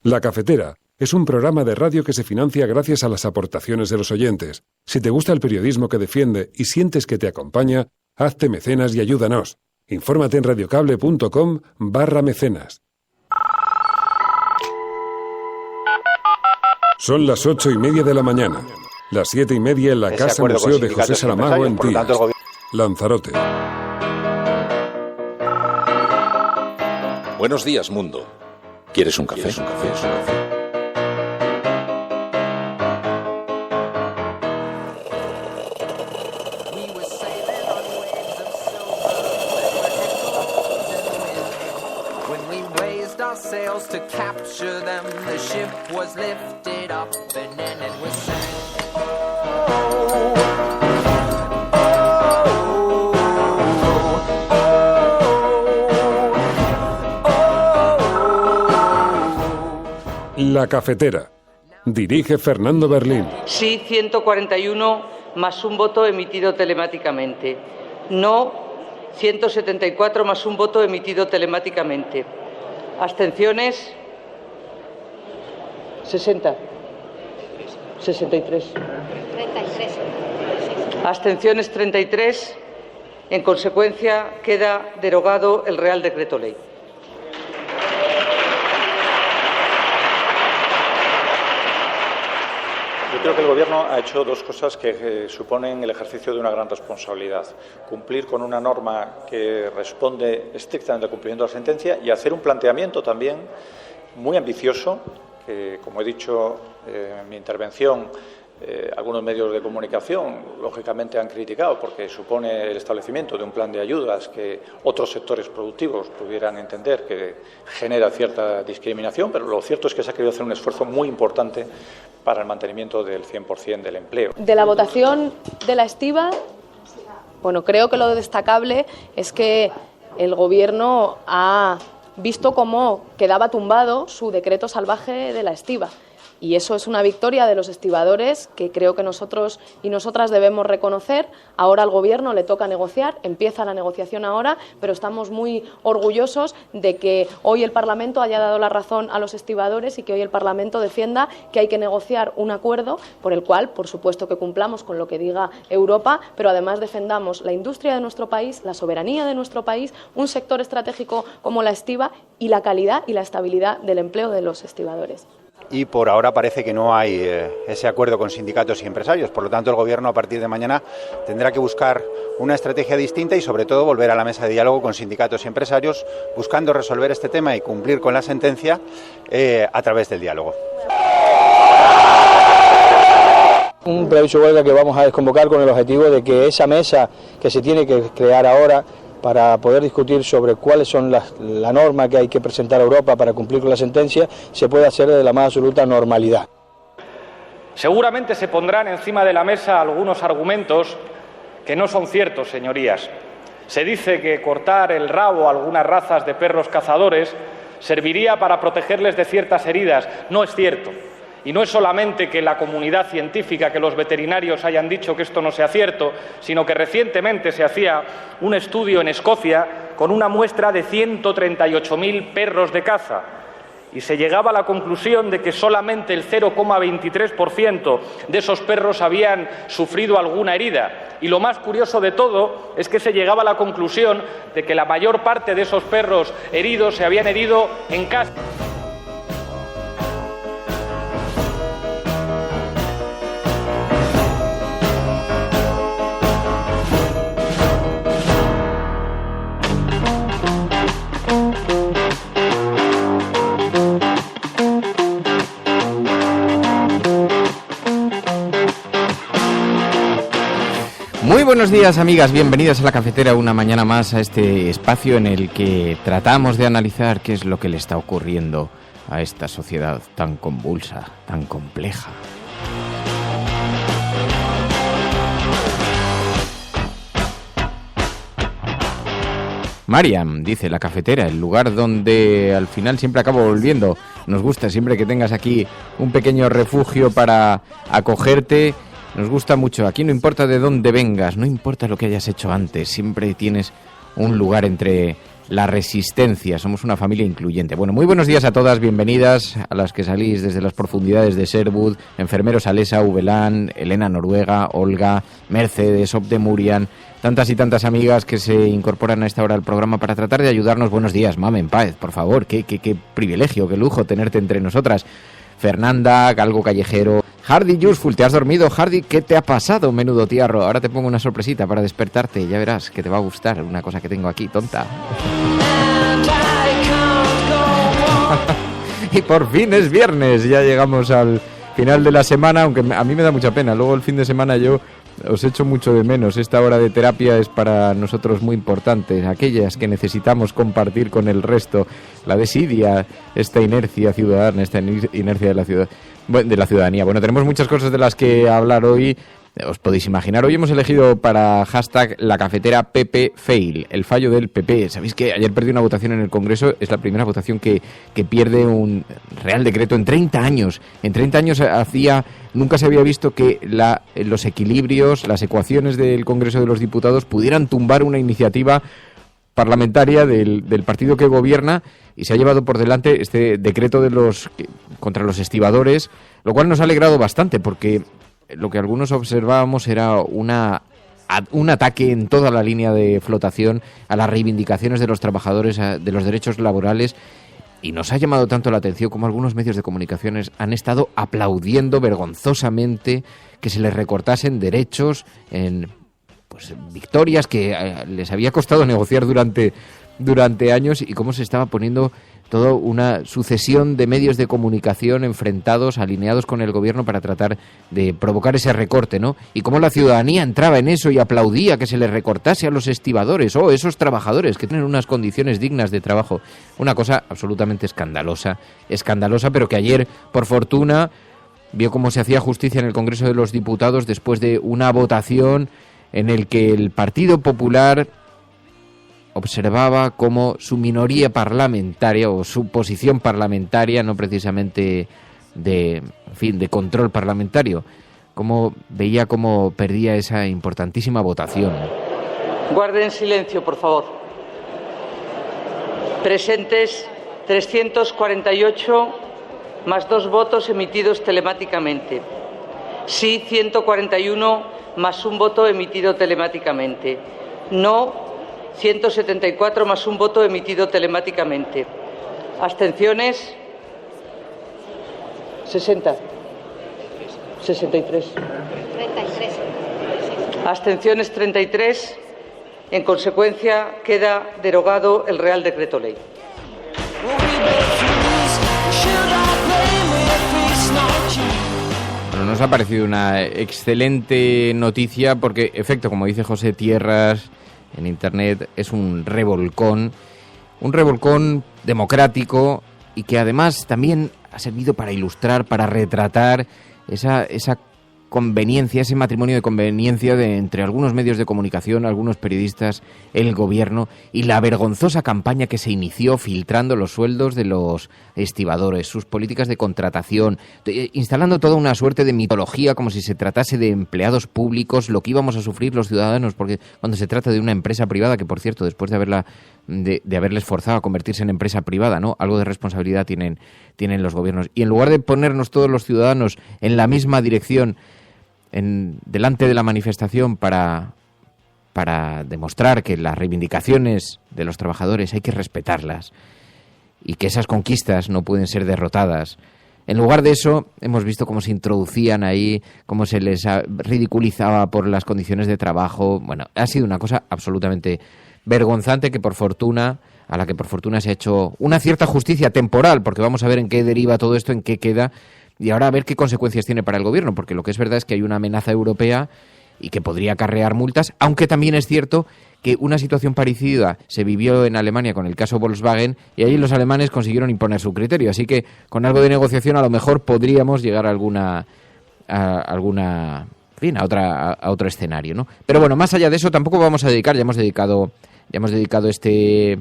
La Cafetera es un programa de radio que se financia gracias a las aportaciones de los oyentes. Si te gusta el periodismo que defiende y sientes que te acompaña, hazte mecenas y ayúdanos. Infórmate en radiocable.com/mecenas. Son las 8:30 de la mañana. Las 7:30 en la Casa Museo de José Saramago en Tías, Lanzarote. Buenos días, mundo. ¿Quieres un café? ¿Quieres un café? La Cafetera. Dirige Fernando Berlín. Sí, 141 más un voto emitido telemáticamente. No, 174 más un voto emitido telemáticamente. Abstenciones, 60. 63. 33. Abstenciones, 33. En consecuencia, queda derogado el Real Decreto Ley. Yo creo que el Gobierno ha hecho dos cosas que suponen el ejercicio de una gran responsabilidad. Cumplir con una norma que responde estrictamente al cumplimiento de la sentencia y hacer un planteamiento también muy ambicioso, que, como he dicho en mi intervención, algunos medios de comunicación lógicamente han criticado porque supone el establecimiento de un plan de ayudas que otros sectores productivos pudieran entender que genera cierta discriminación, pero lo cierto es que se ha querido hacer un esfuerzo muy importante para el mantenimiento del 100% del empleo. De la votación de la estiba, bueno, creo que lo destacable es que el Gobierno ha visto cómo quedaba tumbado su decreto salvaje de la estiba. Y eso es una victoria de los estibadores que creo que nosotros y nosotras debemos reconocer. Ahora al Gobierno le toca negociar, empieza la negociación ahora, pero estamos muy orgullosos de que hoy el Parlamento haya dado la razón a los estibadores y que hoy el Parlamento defienda que hay que negociar un acuerdo por el cual, por supuesto, que cumplamos con lo que diga Europa, pero además defendamos la industria de nuestro país, la soberanía de nuestro país, un sector estratégico como la estiba y la calidad y la estabilidad del empleo de los estibadores. Y por ahora parece que no hay ese acuerdo con sindicatos y empresarios. Por lo tanto, el Gobierno a partir de mañana tendrá que buscar una estrategia distinta y, sobre todo, volver a la mesa de diálogo con sindicatos y empresarios, buscando resolver este tema y cumplir con la sentencia a través del diálogo. Un preaviso huelga que vamos a desconvocar con el objetivo de que esa mesa que se tiene que crear ahora para poder discutir sobre cuáles son la norma que hay que presentar a Europa para cumplir con la sentencia, se puede hacer de la más absoluta normalidad. Seguramente se pondrán encima de la mesa algunos argumentos que no son ciertos, señorías. Se dice que cortar el rabo a algunas razas de perros cazadores serviría para protegerles de ciertas heridas. No es cierto. Y no es solamente que la comunidad científica, que los veterinarios hayan dicho que esto no sea cierto, sino que recientemente se hacía un estudio en Escocia con una muestra de 138.000 perros de caza y se llegaba a la conclusión de que solamente el 0,23% de esos perros habían sufrido alguna herida. Y lo más curioso de todo es que se llegaba a la conclusión de que la mayor parte de esos perros heridos se habían herido en casa. Muy buenos días, amigas, bienvenidas a La Cafetera una mañana más, a este espacio en el que tratamos de analizar qué es lo que le está ocurriendo a esta sociedad tan convulsa, tan compleja. Mariam, dice La Cafetera, el lugar donde al final siempre acabo volviendo. Nos gusta siempre que tengas aquí un pequeño refugio para acogerte. Nos gusta mucho. Aquí no importa de dónde vengas, no importa lo que hayas hecho antes, siempre tienes un lugar entre la resistencia, somos una familia incluyente. Bueno, muy buenos días a todas, bienvenidas a las que salís desde las profundidades de Sherwood, enfermeros Alesa, Ubelán, Elena Noruega, Olga, Mercedes, Op de Murian, tantas y tantas amigas que se incorporan a esta hora al programa para tratar de ayudarnos. Buenos días, Mamen Páez, por favor, qué privilegio, qué lujo tenerte entre nosotras. Fernanda, Galgo Callejero, Hardy Useful, ¿te has dormido, Hardy? ¿Qué te ha pasado, menudo tiarro? Ahora te pongo una sorpresita para despertarte, ya verás que te va a gustar una cosa que tengo aquí, tonta. Y por fin es viernes, ya llegamos al final de la semana, aunque a mí me da mucha pena, luego el fin de semana yo os echo mucho de menos. Esta hora de terapia es para nosotros muy importante, aquellas que necesitamos compartir con el resto, la desidia, esta inercia ciudadana, esta inercia de la ciudadanía. Bueno, tenemos muchas cosas de las que hablar hoy. Os podéis imaginar, hoy hemos elegido para hashtag la cafetera PP Fail, el fallo del PP. Sabéis que ayer perdió una votación en el Congreso, es la primera votación que pierde un Real Decreto en 30 años. En 30 años nunca se había visto que los equilibrios, las ecuaciones del Congreso de los Diputados pudieran tumbar una iniciativa parlamentaria del partido que gobierna, y se ha llevado por delante este decreto contra los estibadores, lo cual nos ha alegrado bastante, porque lo que algunos observábamos era un ataque en toda la línea de flotación a las reivindicaciones de los trabajadores, de los derechos laborales, y nos ha llamado tanto la atención como algunos medios de comunicación han estado aplaudiendo vergonzosamente que se les recortasen derechos en victorias que les había costado negociar durante años, y cómo se estaba poniendo toda una sucesión de medios de comunicación enfrentados, alineados con el gobierno para tratar de provocar ese recorte, ¿no? Y cómo la ciudadanía entraba en eso y aplaudía que se les recortase a los estibadores o esos trabajadores que tienen unas condiciones dignas de trabajo. Una cosa absolutamente escandalosa, pero que ayer, por fortuna, vio cómo se hacía justicia en el Congreso de los Diputados después de una votación en el que el Partido Popular observaba cómo su minoría parlamentaria o su posición parlamentaria, no precisamente de control parlamentario, veía cómo perdía esa importantísima votación. Guarden silencio, por favor. Presentes 348 más 2 votos emitidos telemáticamente. Sí, 141 más 1 voto emitido telemáticamente. No, 174 más 1 voto emitido telemáticamente. Abstenciones, 60. 63. 33. Abstenciones, 33. En consecuencia, queda derogado el Real Decreto Ley. Bueno, nos ha parecido una excelente noticia porque, efecto, como dice José Tierras en Internet, es un revolcón democrático, y que además también ha servido para ilustrar, para retratar esa conveniencia, ese matrimonio de conveniencia entre algunos medios de comunicación, algunos periodistas, el gobierno, y la vergonzosa campaña que se inició filtrando los sueldos de los estibadores, sus políticas de contratación, instalando toda una suerte de mitología como si se tratase de empleados públicos, lo que íbamos a sufrir los ciudadanos, porque cuando se trata de una empresa privada, que por cierto, después de haberles forzado a convertirse en empresa privada, ¿no?, algo de responsabilidad tienen los gobiernos. Y en lugar de ponernos todos los ciudadanos en la misma dirección delante de la manifestación para demostrar que las reivindicaciones de los trabajadores hay que respetarlas y que esas conquistas no pueden ser derrotadas, en lugar de eso hemos visto cómo se introducían ahí, cómo se les ridiculizaba por las condiciones de trabajo. Bueno, ha sido una cosa absolutamente vergonzante a la que por fortuna se ha hecho una cierta justicia temporal, porque vamos a ver en qué deriva todo esto, en qué queda, y ahora a ver qué consecuencias tiene para el gobierno, porque lo que es verdad es que hay una amenaza europea y que podría acarrear multas, aunque también es cierto que una situación parecida se vivió en Alemania con el caso Volkswagen, y ahí los alemanes consiguieron imponer su criterio, así que con algo de negociación a lo mejor podríamos llegar a otro escenario, ¿no? Pero bueno, más allá de eso tampoco vamos a dedicar, ya hemos dedicado este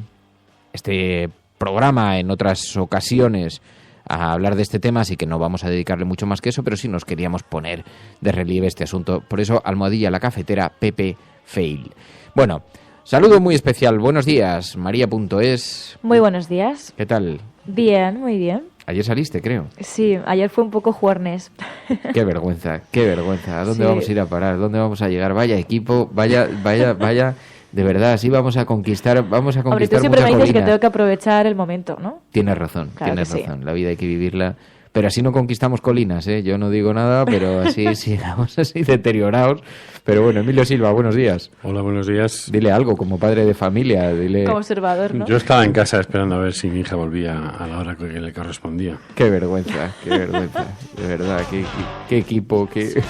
programa en otras ocasiones a hablar de este tema, así que no vamos a dedicarle mucho más que eso, pero sí nos queríamos poner de relieve este asunto. Por eso, almohadilla la cafetera, PP Fail. Bueno, Saludo muy especial, buenos días, María.es. Muy buenos días. ¿Qué tal? Bien, muy bien. Ayer saliste, creo. Sí, ayer fue un poco juernes. Qué vergüenza, qué vergüenza. ¿A dónde vamos a ir a parar? ¿Dónde vamos a llegar? Vaya equipo, vaya, de verdad, sí vamos a conquistar Hombre, tú siempre me dices que tengo que aprovechar el momento, ¿no? Tienes razón, claro, tienes razón. La vida hay que vivirla. Pero así no conquistamos colinas, ¿eh? Yo no digo nada, pero así sigamos así deteriorados. Pero bueno, Emilio Silva, buenos días. Hola, buenos días. Dile algo como padre de familia, dile... Como observador, ¿no? Yo estaba en casa esperando a ver si mi hija volvía a la hora que le correspondía. Qué vergüenza, de verdad, qué equipo, qué...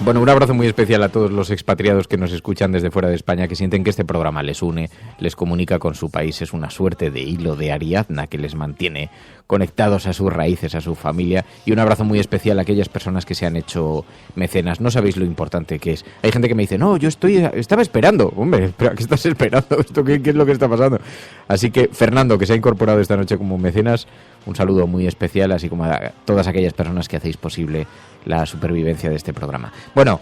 Bueno, un abrazo muy especial a todos los expatriados que nos escuchan desde fuera de España, que sienten que este programa les une, les comunica con su país. Es una suerte de hilo de Ariadna que les mantiene conectados a sus raíces, a su familia. Y un abrazo muy especial a aquellas personas que se han hecho mecenas. No sabéis lo importante que es. Hay gente que me dice, no, yo estaba esperando. Hombre, espera, ¿qué estás esperando? ¿Qué es lo que está pasando? Así que Fernando, que se ha incorporado esta noche como mecenas, un saludo muy especial, así como a todas aquellas personas que hacéis posible la supervivencia de este programa. Bueno,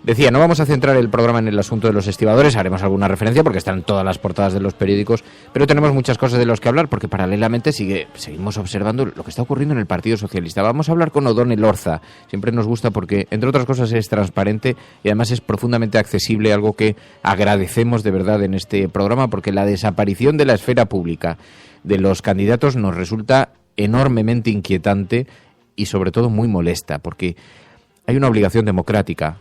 decía, no vamos a centrar el programa en el asunto de los estibadores, haremos alguna referencia porque están en todas las portadas de los periódicos, pero tenemos muchas cosas de las que hablar porque paralelamente seguimos observando lo que está ocurriendo en el Partido Socialista. Vamos a hablar con Odón Elorza, siempre nos gusta porque, entre otras cosas, es transparente y además es profundamente accesible, algo que agradecemos de verdad en este programa porque la desaparición de la esfera pública de los candidatos nos resulta enormemente inquietante y sobre todo muy molesta, porque hay una obligación democrática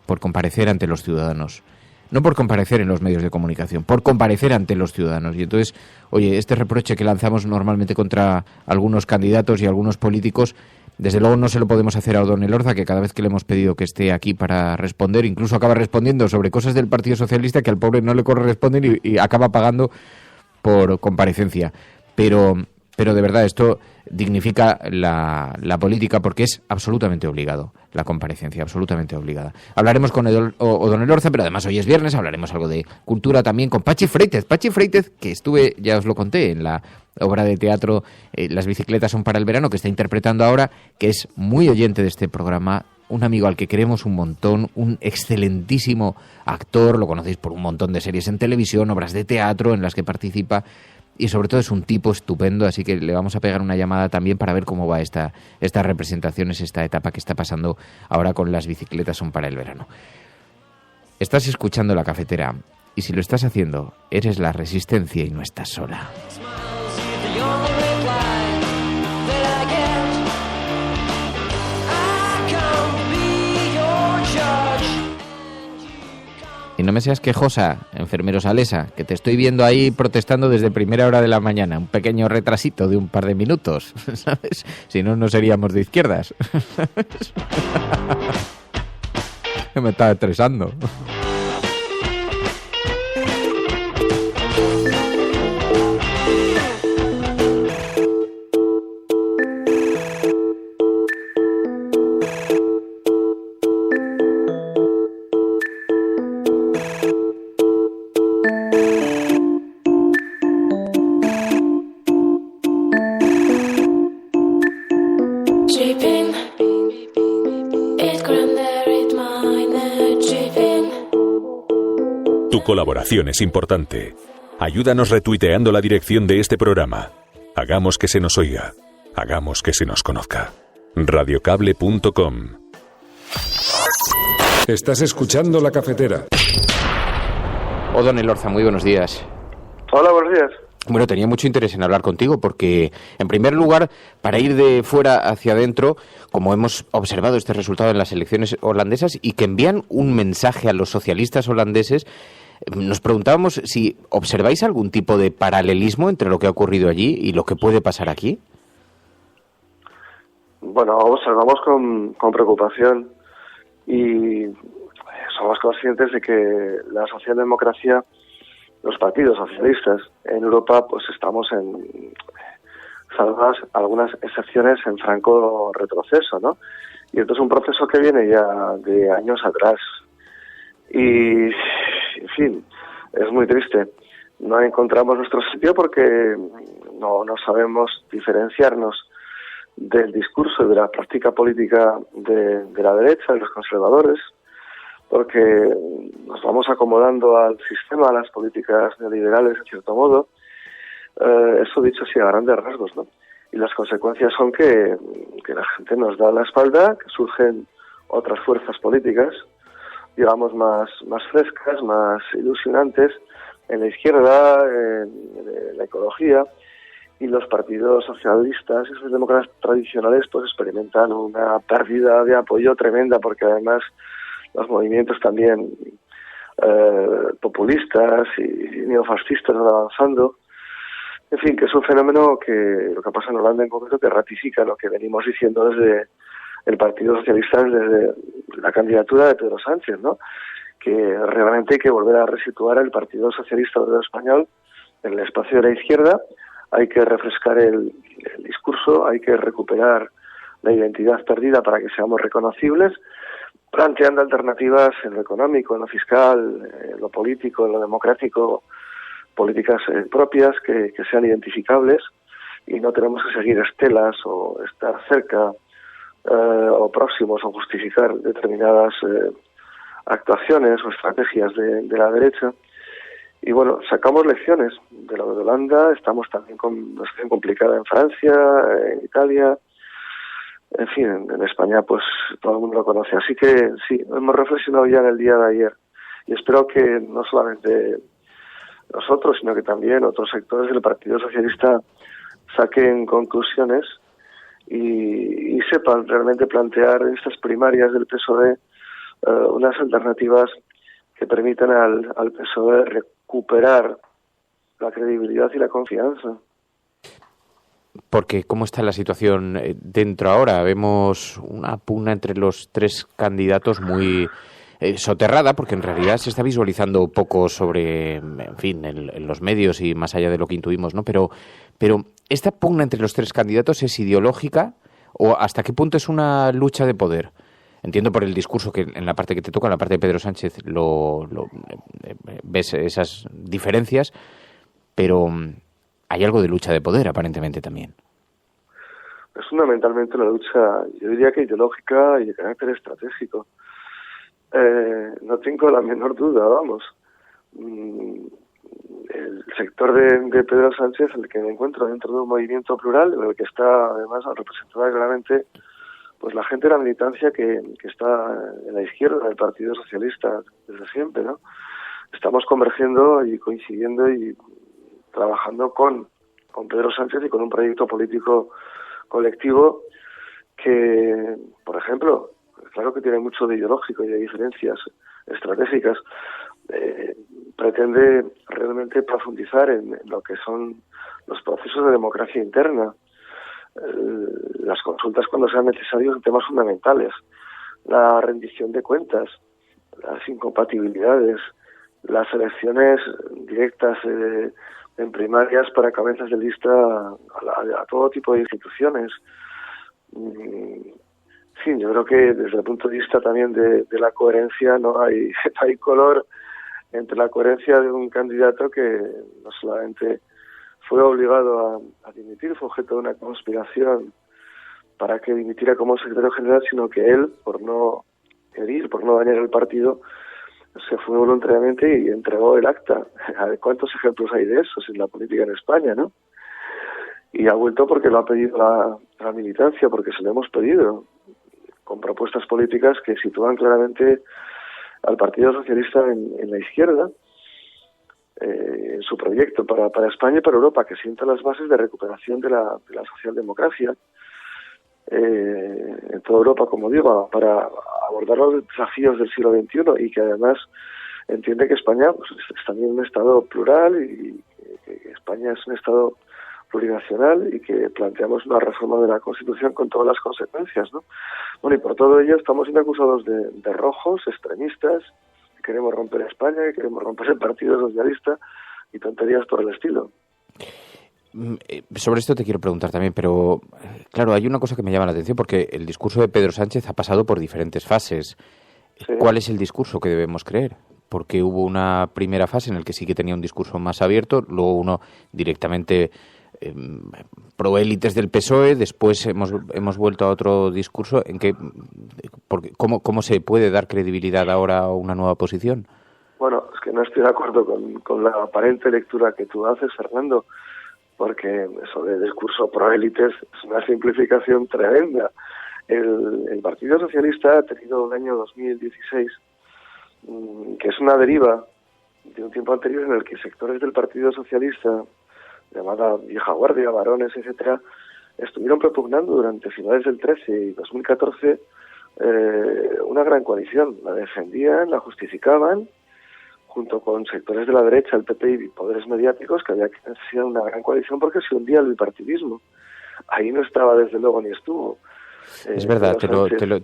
por comparecer ante los ciudadanos, no por comparecer en los medios de comunicación, por comparecer ante los ciudadanos. Y entonces, oye, este reproche que lanzamos normalmente contra algunos candidatos y algunos políticos, desde luego no se lo podemos hacer a Odón Elorza, que cada vez que le hemos pedido que esté aquí para responder, incluso acaba respondiendo sobre cosas del Partido Socialista que al pobre no le corresponden y acaba pagando por comparecencia. Pero de verdad esto dignifica la política porque es absolutamente obligado, la comparecencia, absolutamente obligada. Hablaremos con Odón Elorza, pero además hoy es viernes, hablaremos algo de cultura también con Pachi Freites, que estuve, ya os lo conté, en la obra de teatro Las bicicletas son para el verano, que está interpretando ahora, que es muy oyente de este programa, un amigo al que queremos un montón, un excelentísimo actor, lo conocéis por un montón de series en televisión, obras de teatro en las que participa, y sobre todo es un tipo estupendo, así que le vamos a pegar una llamada también para ver cómo va estas representaciones, esta etapa que está pasando ahora con Las bicicletas son para el verano. Estás escuchando La Cafetera, y si lo estás haciendo, eres la resistencia y no estás sola. Y no me seas quejosa, enfermero Salesa, que te estoy viendo ahí protestando desde primera hora de la mañana. Un pequeño retrasito de un par de minutos, ¿sabes? Si no, no seríamos de izquierdas. Me estaba estresando. Tu colaboración es importante. Ayúdanos retuiteando la dirección de este programa. Hagamos que se nos oiga. Hagamos que se nos conozca. Radiocable.com. Estás escuchando La Cafetera. Odón Elorza, muy buenos días. Hola, buenos días. Bueno, tenía mucho interés en hablar contigo porque, en primer lugar, para ir de fuera hacia adentro, como hemos observado este resultado en las elecciones holandesas y que envían un mensaje a los socialistas holandeses, nos preguntábamos si observáis algún tipo de paralelismo entre lo que ha ocurrido allí y lo que puede pasar aquí. Bueno, observamos con preocupación y somos conscientes de que la socialdemocracia, los partidos socialistas en Europa, pues estamos salvadas algunas excepciones en franco retroceso, ¿no? Y esto es un proceso que viene ya de años atrás. Y, en fin, es muy triste. No encontramos nuestro sitio porque no sabemos diferenciarnos del discurso y de la práctica política de la derecha, de los conservadores, porque nos vamos acomodando al sistema, a las políticas neoliberales, en cierto modo. Eso dicho así a grandes rasgos, ¿no? Y las consecuencias son que la gente nos da la espalda, que surgen otras fuerzas políticas, digamos, más frescas, más ilusionantes, en la izquierda, en la ecología, y los partidos socialistas y socialdemócratas tradicionales pues experimentan una pérdida de apoyo tremenda, porque además los movimientos también populistas y neofascistas van avanzando. En fin, que es un fenómeno que lo que pasa en Holanda en concreto, que ratifica lo que venimos diciendo desde el Partido Socialista, desde la candidatura de Pedro Sánchez, ¿no? Que realmente hay que volver a resituar el Partido Socialista Obrero Español en el espacio de la izquierda. Hay que refrescar el discurso, hay que recuperar la identidad perdida para que seamos reconocibles, planteando alternativas en lo económico, en lo fiscal, en lo político, en lo democrático, políticas propias que sean identificables, y no tenemos que seguir estelas o estar cerca o próximos o justificar determinadas actuaciones o estrategias de la derecha. Y bueno, sacamos lecciones de lo de Holanda, estamos también con una situación complicada en Francia, en Italia, en fin, en España pues todo el mundo lo conoce. Así que sí, hemos reflexionado ya en el día de ayer, y espero que no solamente nosotros, sino que también otros sectores del Partido Socialista saquen conclusiones y sepan realmente plantear en estas primarias del PSOE unas alternativas que permitan al PSOE recuperar la credibilidad y la confianza. Porque ¿cómo está la situación dentro ahora? Vemos una pugna entre los tres candidatos muy soterrada, porque en realidad se está visualizando poco sobre, en fin, en los medios y más allá de lo que intuimos, ¿no? Pero ¿esta pugna entre los tres candidatos es ideológica o hasta qué punto es una lucha de poder? Entiendo por el discurso que en la parte que te toca, en la parte de Pedro Sánchez, ves esas diferencias, pero hay algo de lucha de poder aparentemente también. Es fundamentalmente una lucha, yo diría que ideológica y de carácter estratégico. No tengo la menor duda, vamos. El sector de Pedro Sánchez, el que me encuentro dentro de un movimiento plural, en el que está además representada claramente pues la gente de la militancia que está en la izquierda del Partido Socialista desde siempre, ¿no? Estamos convergiendo y coincidiendo y trabajando con Pedro Sánchez y con un proyecto político colectivo que, por ejemplo, claro que tiene mucho de ideológico y de diferencias estratégicas, pretende realmente profundizar en lo que son los procesos de democracia interna, las consultas cuando sean necesarios en temas fundamentales, la rendición de cuentas, las incompatibilidades, las elecciones directas en primarias para cabezas de lista a todo tipo de instituciones. Sí, yo creo que desde el punto de vista también de la coherencia no hay color entre la coherencia de un candidato que no solamente fue obligado a dimitir, fue objeto de una conspiración para que dimitiera como secretario general, sino que él, por no herir, por no dañar el partido, se fue voluntariamente y entregó el acta. ¿Cuántos ejemplos hay de eso en la política en España, no? Y ha vuelto porque lo ha pedido la militancia, porque se lo hemos pedido, con propuestas políticas que sitúan claramente al Partido Socialista en la izquierda, en su proyecto para España y para Europa, que sienta las bases de recuperación de la socialdemocracia en toda Europa, como digo, para abordar los desafíos del siglo XXI, y que además entiende que España pues, es también un Estado plural y que España es un Estado plurinacional y que planteamos una reforma de la Constitución con todas las consecuencias, ¿no? Bueno, y por todo ello estamos siendo acusados de rojos, extremistas, que queremos romper España, que queremos romper el Partido Socialista y tonterías por el estilo. Sobre esto te quiero preguntar también, pero claro, hay una cosa que me llama la atención, porque el discurso de Pedro Sánchez ha pasado por diferentes fases. Sí. ¿Cuál es el discurso que debemos creer? Porque hubo una primera fase en la que sí que tenía un discurso más abierto, luego uno directamente proélites del PSOE, después hemos vuelto a otro discurso en que ¿cómo se puede dar credibilidad ahora a una nueva posición? Bueno, es que no estoy de acuerdo con la aparente lectura que tú haces, Fernando, porque eso de discurso proélites es una simplificación tremenda. El Partido Socialista ha tenido un año 2016 que es una deriva de un tiempo anterior en el que sectores del Partido Socialista, llamada vieja guardia, varones, etcétera, estuvieron propugnando durante finales del 13 y 2014 una gran coalición. La defendían, la justificaban, junto con sectores de la derecha, el PP y poderes mediáticos, que había que ser una gran coalición porque se hundía el bipartidismo. Ahí no estaba, desde luego, ni estuvo. Es verdad, te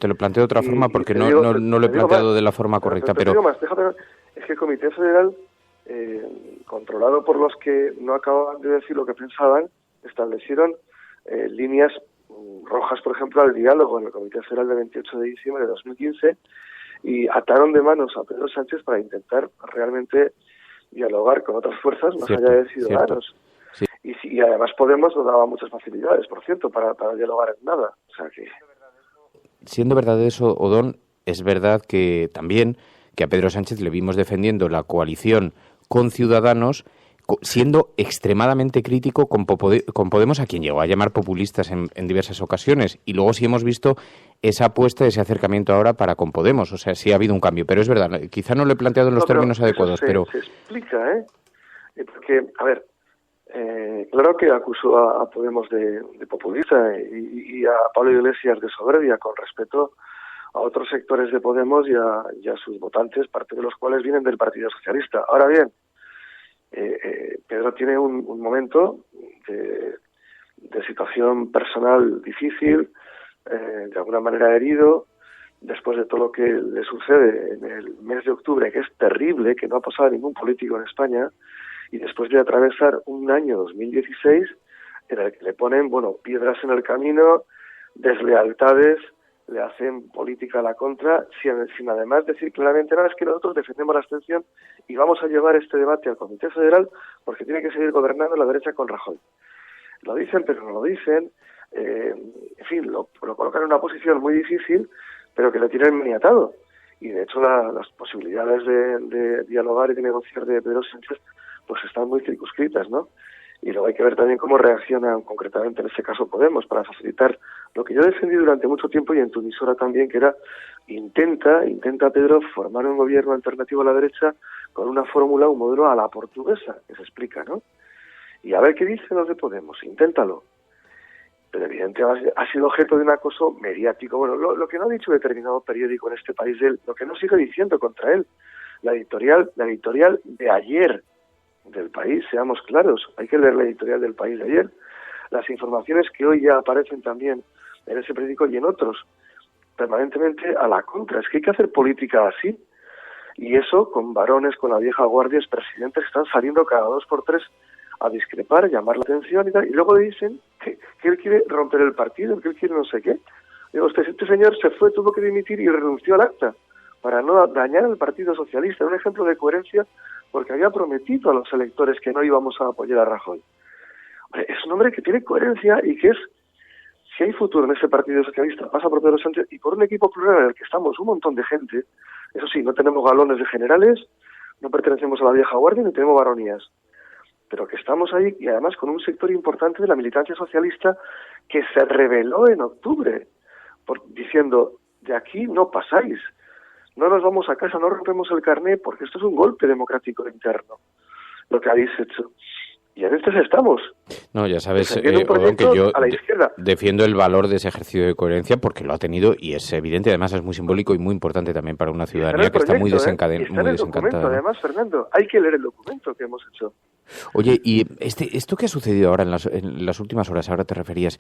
lo planteo de otra forma porque no lo he planteado más, de la forma correcta. Pero digo más, es que el Comité Federal, controlado por los que no acababan de decir lo que pensaban, establecieron líneas rojas, por ejemplo, al diálogo en el Comité Federal del 28 de diciembre de 2015 y ataron de manos a Pedro Sánchez para intentar realmente dialogar con otras fuerzas más allá de Ciudadanos. Sí. Y además Podemos no daba muchas facilidades, por cierto, para dialogar en nada. O sea que... Siendo verdad eso, Odón, es verdad que también que a Pedro Sánchez le vimos defendiendo la coalición con Ciudadanos, siendo extremadamente crítico con Podemos, a quien llegó a llamar populistas en diversas ocasiones. Y luego sí hemos visto esa apuesta, ese acercamiento ahora para con Podemos. O sea, sí ha habido un cambio. Pero es verdad, quizá no lo he planteado en los términos adecuados, pero... Se explica, ¿eh? Porque, a ver, claro que acusó a Podemos de populista y a Pablo Iglesias de soberbia con respecto a otros sectores de Podemos y a sus votantes, parte de los cuales vienen del Partido Socialista. Ahora bien, Pedro tiene un momento de situación personal difícil, de alguna manera herido, después de todo lo que le sucede en el mes de octubre, que es terrible, que no ha pasado a ningún político en España, y después de atravesar un año 2016 en el que le ponen, piedras en el camino, deslealtades, le hacen política a la contra, sin además decir claramente nada, es que nosotros defendemos la abstención y vamos a llevar este debate al Comité Federal porque tiene que seguir gobernando la derecha con Rajoy. Lo dicen, pero no lo dicen, en fin, lo colocan en una posición muy difícil, pero que le tienen maniatado. Y de hecho las posibilidades de dialogar y de negociar de Pedro Sánchez pues están muy circunscritas, ¿no? Y luego hay que ver también cómo reaccionan concretamente en este caso Podemos para facilitar lo que yo defendí durante mucho tiempo y en tu emisora también, que era intenta Pedro formar un gobierno alternativo a la derecha con una fórmula, un modelo a la portuguesa, que se explica, ¿no? Y a ver qué dicen los de Podemos, inténtalo. Pero evidentemente ha sido objeto de un acoso mediático. Bueno, lo que no ha dicho determinado periódico en este país de él, lo que no sigue diciendo contra él, la editorial de ayer del País, seamos claros, hay que leer la editorial del País de ayer, las informaciones que hoy ya aparecen también en ese periódico y en otros, permanentemente a la contra. Es que hay que hacer política así, y eso con varones, con la vieja guardia, expresidentes que están saliendo cada 2 por 3 a discrepar, llamar la atención y tal, y luego dicen que él quiere romper el partido, que él quiere no sé qué. Digo, este señor se fue, tuvo que dimitir y renunció al acta para no dañar al Partido Socialista. Un ejemplo de coherencia, porque había prometido a los electores que no íbamos a apoyar a Rajoy. Es un hombre que tiene coherencia y que es, si hay futuro en ese Partido Socialista, pasa por Pedro Sánchez y por un equipo plural en el que estamos un montón de gente. Eso sí, no tenemos galones de generales, no pertenecemos a la vieja guardia ni tenemos varonías, pero que estamos ahí y además con un sector importante de la militancia socialista que se rebeló en octubre diciendo, de aquí no pasáis, no nos vamos a casa, no rompemos el carné porque esto es un golpe democrático interno, lo que habéis hecho. Y en estos estamos. No, ya sabes, Odón, que yo defiendo el valor de ese ejercicio de coherencia porque lo ha tenido y es evidente, además es muy simbólico y muy importante también para una ciudadanía que está muy desencantada. Además, Fernando, hay que leer el documento que hemos hecho. Oye, y esto que ha sucedido ahora en las últimas horas, ahora te referías,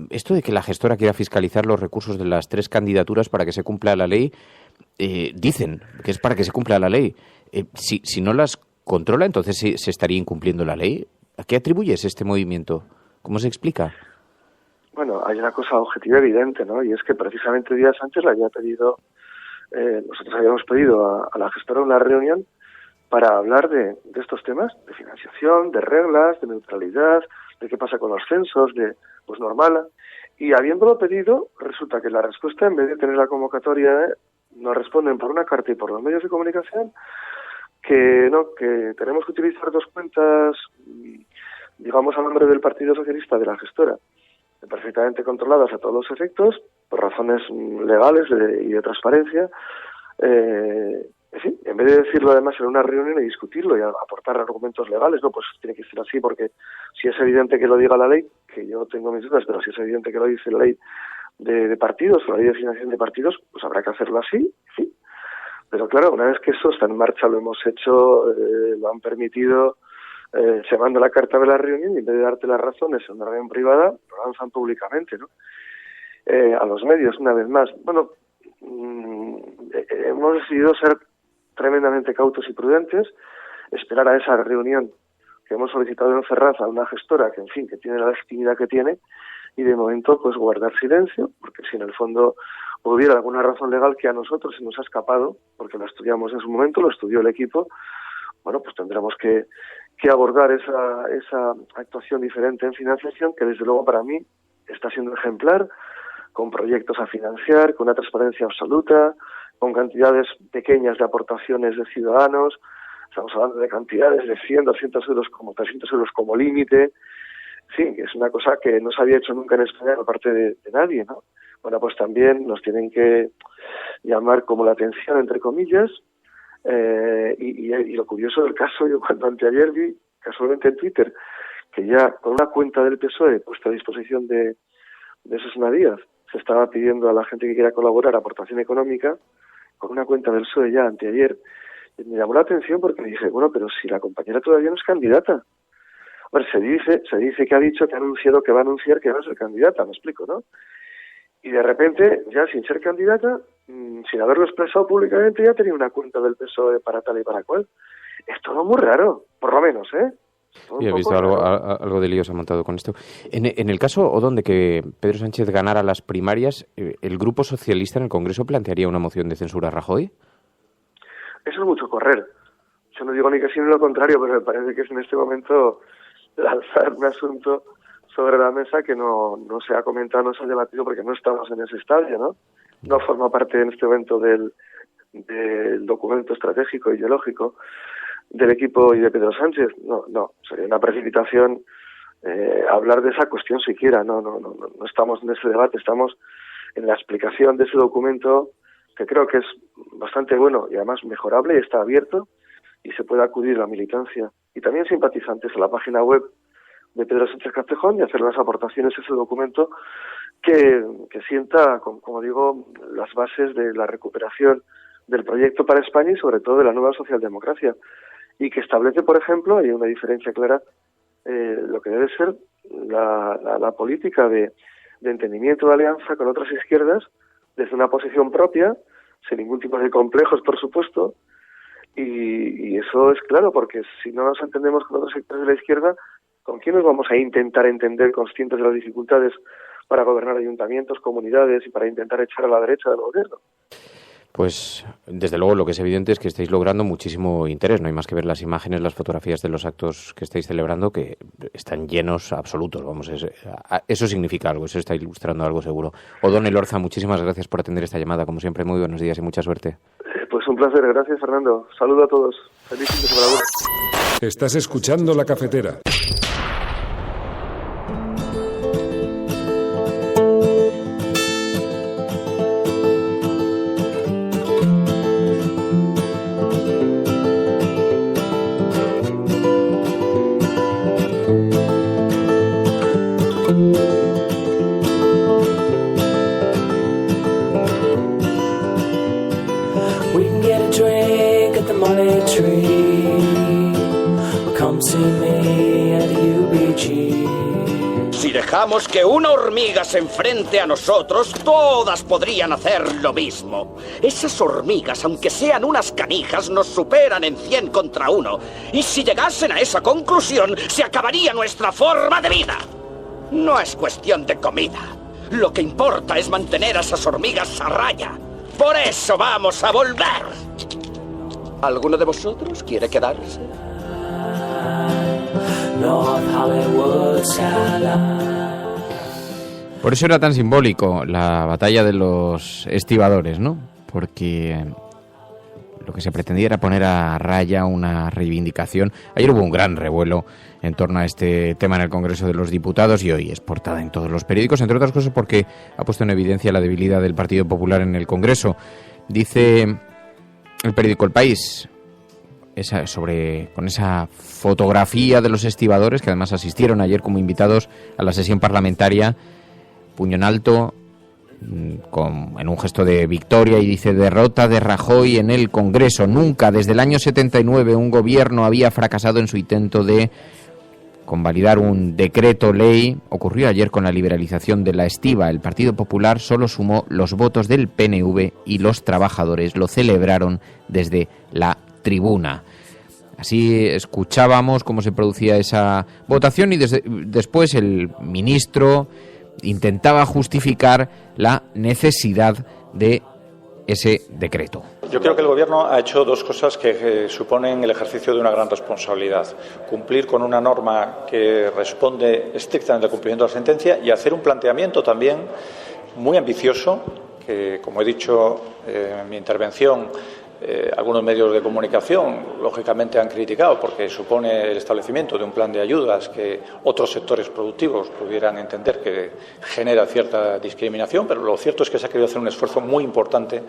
esto de que la gestora quiera fiscalizar los recursos de las 3 candidaturas para que se cumpla la ley, dicen que es para que se cumpla la ley. Si no las controla, entonces se estaría incumpliendo la ley. ¿A qué atribuyes este movimiento? ¿Cómo se explica? Bueno, hay una cosa objetiva evidente, ¿no? Y es que precisamente días antes le había pedido, nosotros habíamos pedido a la gestora una reunión para hablar de estos temas, de financiación, de reglas, de neutralidad, de qué pasa con los censos, pues normal. Y habiéndolo pedido, resulta que la respuesta, en vez de tener la convocatoria, nos responden por una carta y por los medios de comunicación que no, que tenemos que utilizar 2 cuentas, digamos, a nombre del Partido Socialista de la gestora, perfectamente controladas a todos los efectos, por razones legales y de transparencia. En fin, en vez de decirlo además en una reunión y discutirlo y aportar argumentos legales, no, pues tiene que ser así, porque si es evidente que lo diga la ley, que yo tengo mis dudas, pero si es evidente que lo dice la ley de partidos, o la ley de financiación de partidos, pues habrá que hacerlo así, sí. Pero claro, una vez que eso está en marcha, lo hemos hecho, lo han permitido, se manda la carta de la reunión y en vez de darte las razones en una reunión privada, lo lanzan públicamente, ¿no? A los medios, una vez más. Bueno, hemos decidido ser tremendamente cautos y prudentes, esperar a esa reunión que hemos solicitado en Ferraz a una gestora que, en fin, que tiene la legitimidad que tiene, y de momento pues guardar silencio, porque si en el fondo hubiera alguna razón legal que a nosotros se nos ha escapado, porque lo estudiamos en su momento, lo estudió el equipo, bueno, pues tendremos que abordar esa actuación diferente en financiación, que desde luego para mí está siendo ejemplar, con proyectos a financiar, con una transparencia absoluta, con cantidades pequeñas de aportaciones de ciudadanos. Estamos hablando de cantidades de 100, 200 euros, como 300 euros como límite. Sí, es una cosa que no se había hecho nunca en España por parte de nadie, ¿no? Bueno, pues también nos tienen que llamar como la atención, entre comillas, y lo curioso del caso, yo cuando anteayer vi, casualmente en Twitter, que ya con una cuenta del PSOE puesta a disposición de Susana Díaz, se estaba pidiendo a la gente que quiera colaborar aportación económica, con una cuenta del PSOE ya anteayer. Me llamó la atención porque dije, bueno, pero si la compañera todavía no es candidata. A ver, se dice que ha dicho, que ha anunciado que va a anunciar que va a ser candidata, me explico, ¿no? Y de repente, ya sin ser candidata, sin haberlo expresado públicamente, ya tenía una cuenta del PSOE para tal y para cual. Es todo muy raro, por lo menos, ¿eh? Y he visto algo de lío se ha montado con esto. En el caso, Odón, de que Pedro Sánchez ganara las primarias, ¿el Grupo Socialista en el Congreso plantearía una moción de censura a Rajoy? Eso es mucho correr. Yo no digo ni que sí ni lo contrario, pero me parece que es en este momento lanzar un asunto sobre la mesa que no se ha comentado, no se ha debatido, porque no estamos en ese estadio, ¿no? No forma parte en este momento del documento estratégico ideológico del equipo y de Pedro Sánchez. No, sería una precipitación hablar de esa cuestión siquiera. No estamos en ese debate, estamos en la explicación de ese documento, que creo que es bastante bueno y además mejorable, y está abierto y se puede acudir a la militancia y también simpatizantes a la página web de Pedro Sánchez Castejón y hacer las aportaciones a ese documento que sienta, como digo, las bases de la recuperación del proyecto para España y sobre todo de la nueva socialdemocracia, y que establece, por ejemplo, hay una diferencia clara, lo que debe ser la política de entendimiento de alianza con otras izquierdas desde una posición propia, sin ningún tipo de complejos, por supuesto, y eso es claro, porque si no nos entendemos con otros sectores de la izquierda, ¿con quién nos vamos a intentar entender, conscientes de las dificultades para gobernar ayuntamientos, comunidades y para intentar echar a la derecha del gobierno? Pues desde luego lo que es evidente es que estáis logrando muchísimo interés. No hay más que ver las imágenes, las fotografías de los actos que estáis celebrando, que están llenos absolutos. Vamos, eso significa algo, eso está ilustrando algo seguro. Odón Elorza, muchísimas gracias por atender esta llamada. Como siempre, muy buenos días y mucha suerte. Pues un placer, gracias Fernando. Saludo a todos. Feliz fin de semana. Estás escuchando La Cafetera. Si dejamos que una hormiga se enfrente a nosotros, todas podrían hacer lo mismo. Esas hormigas, aunque sean unas canijas, nos superan en 100 contra 1. Y si llegasen a esa conclusión, se acabaría nuestra forma de vida. No es cuestión de comida. Lo que importa es mantener a esas hormigas a raya. Por eso vamos a volver. ¿Alguno de vosotros quiere quedarse? North Hollywood Por eso era tan simbólico la batalla de los estibadores, ¿no? Porque lo que se pretendía era poner a raya una reivindicación. Ayer hubo un gran revuelo en torno a este tema en el Congreso de los Diputados y hoy es portada en todos los periódicos, entre otras cosas porque ha puesto en evidencia la debilidad del Partido Popular en el Congreso. Dice el periódico El País, con esa fotografía de los estibadores, que además asistieron ayer como invitados a la sesión parlamentaria, puño en alto, en un gesto de victoria, y dice: derrota de Rajoy en el Congreso. Nunca desde el año 79 un gobierno había fracasado en su intento de convalidar un decreto ley. Ocurrió ayer con la liberalización de la estiba. El Partido Popular solo sumó los votos del PNV y los trabajadores lo celebraron desde la tribuna. Así escuchábamos cómo se producía esa votación y después el ministro intentaba justificar la necesidad de ese decreto. Yo creo que el Gobierno ha hecho dos cosas que suponen el ejercicio de una gran responsabilidad. Cumplir con una norma que responde estrictamente al cumplimiento de la sentencia y hacer un planteamiento también muy ambicioso que, como he dicho en mi intervención, algunos medios de comunicación lógicamente han criticado porque supone el establecimiento de un plan de ayudas que otros sectores productivos pudieran entender que genera cierta discriminación, pero lo cierto es que se ha querido hacer un esfuerzo muy importante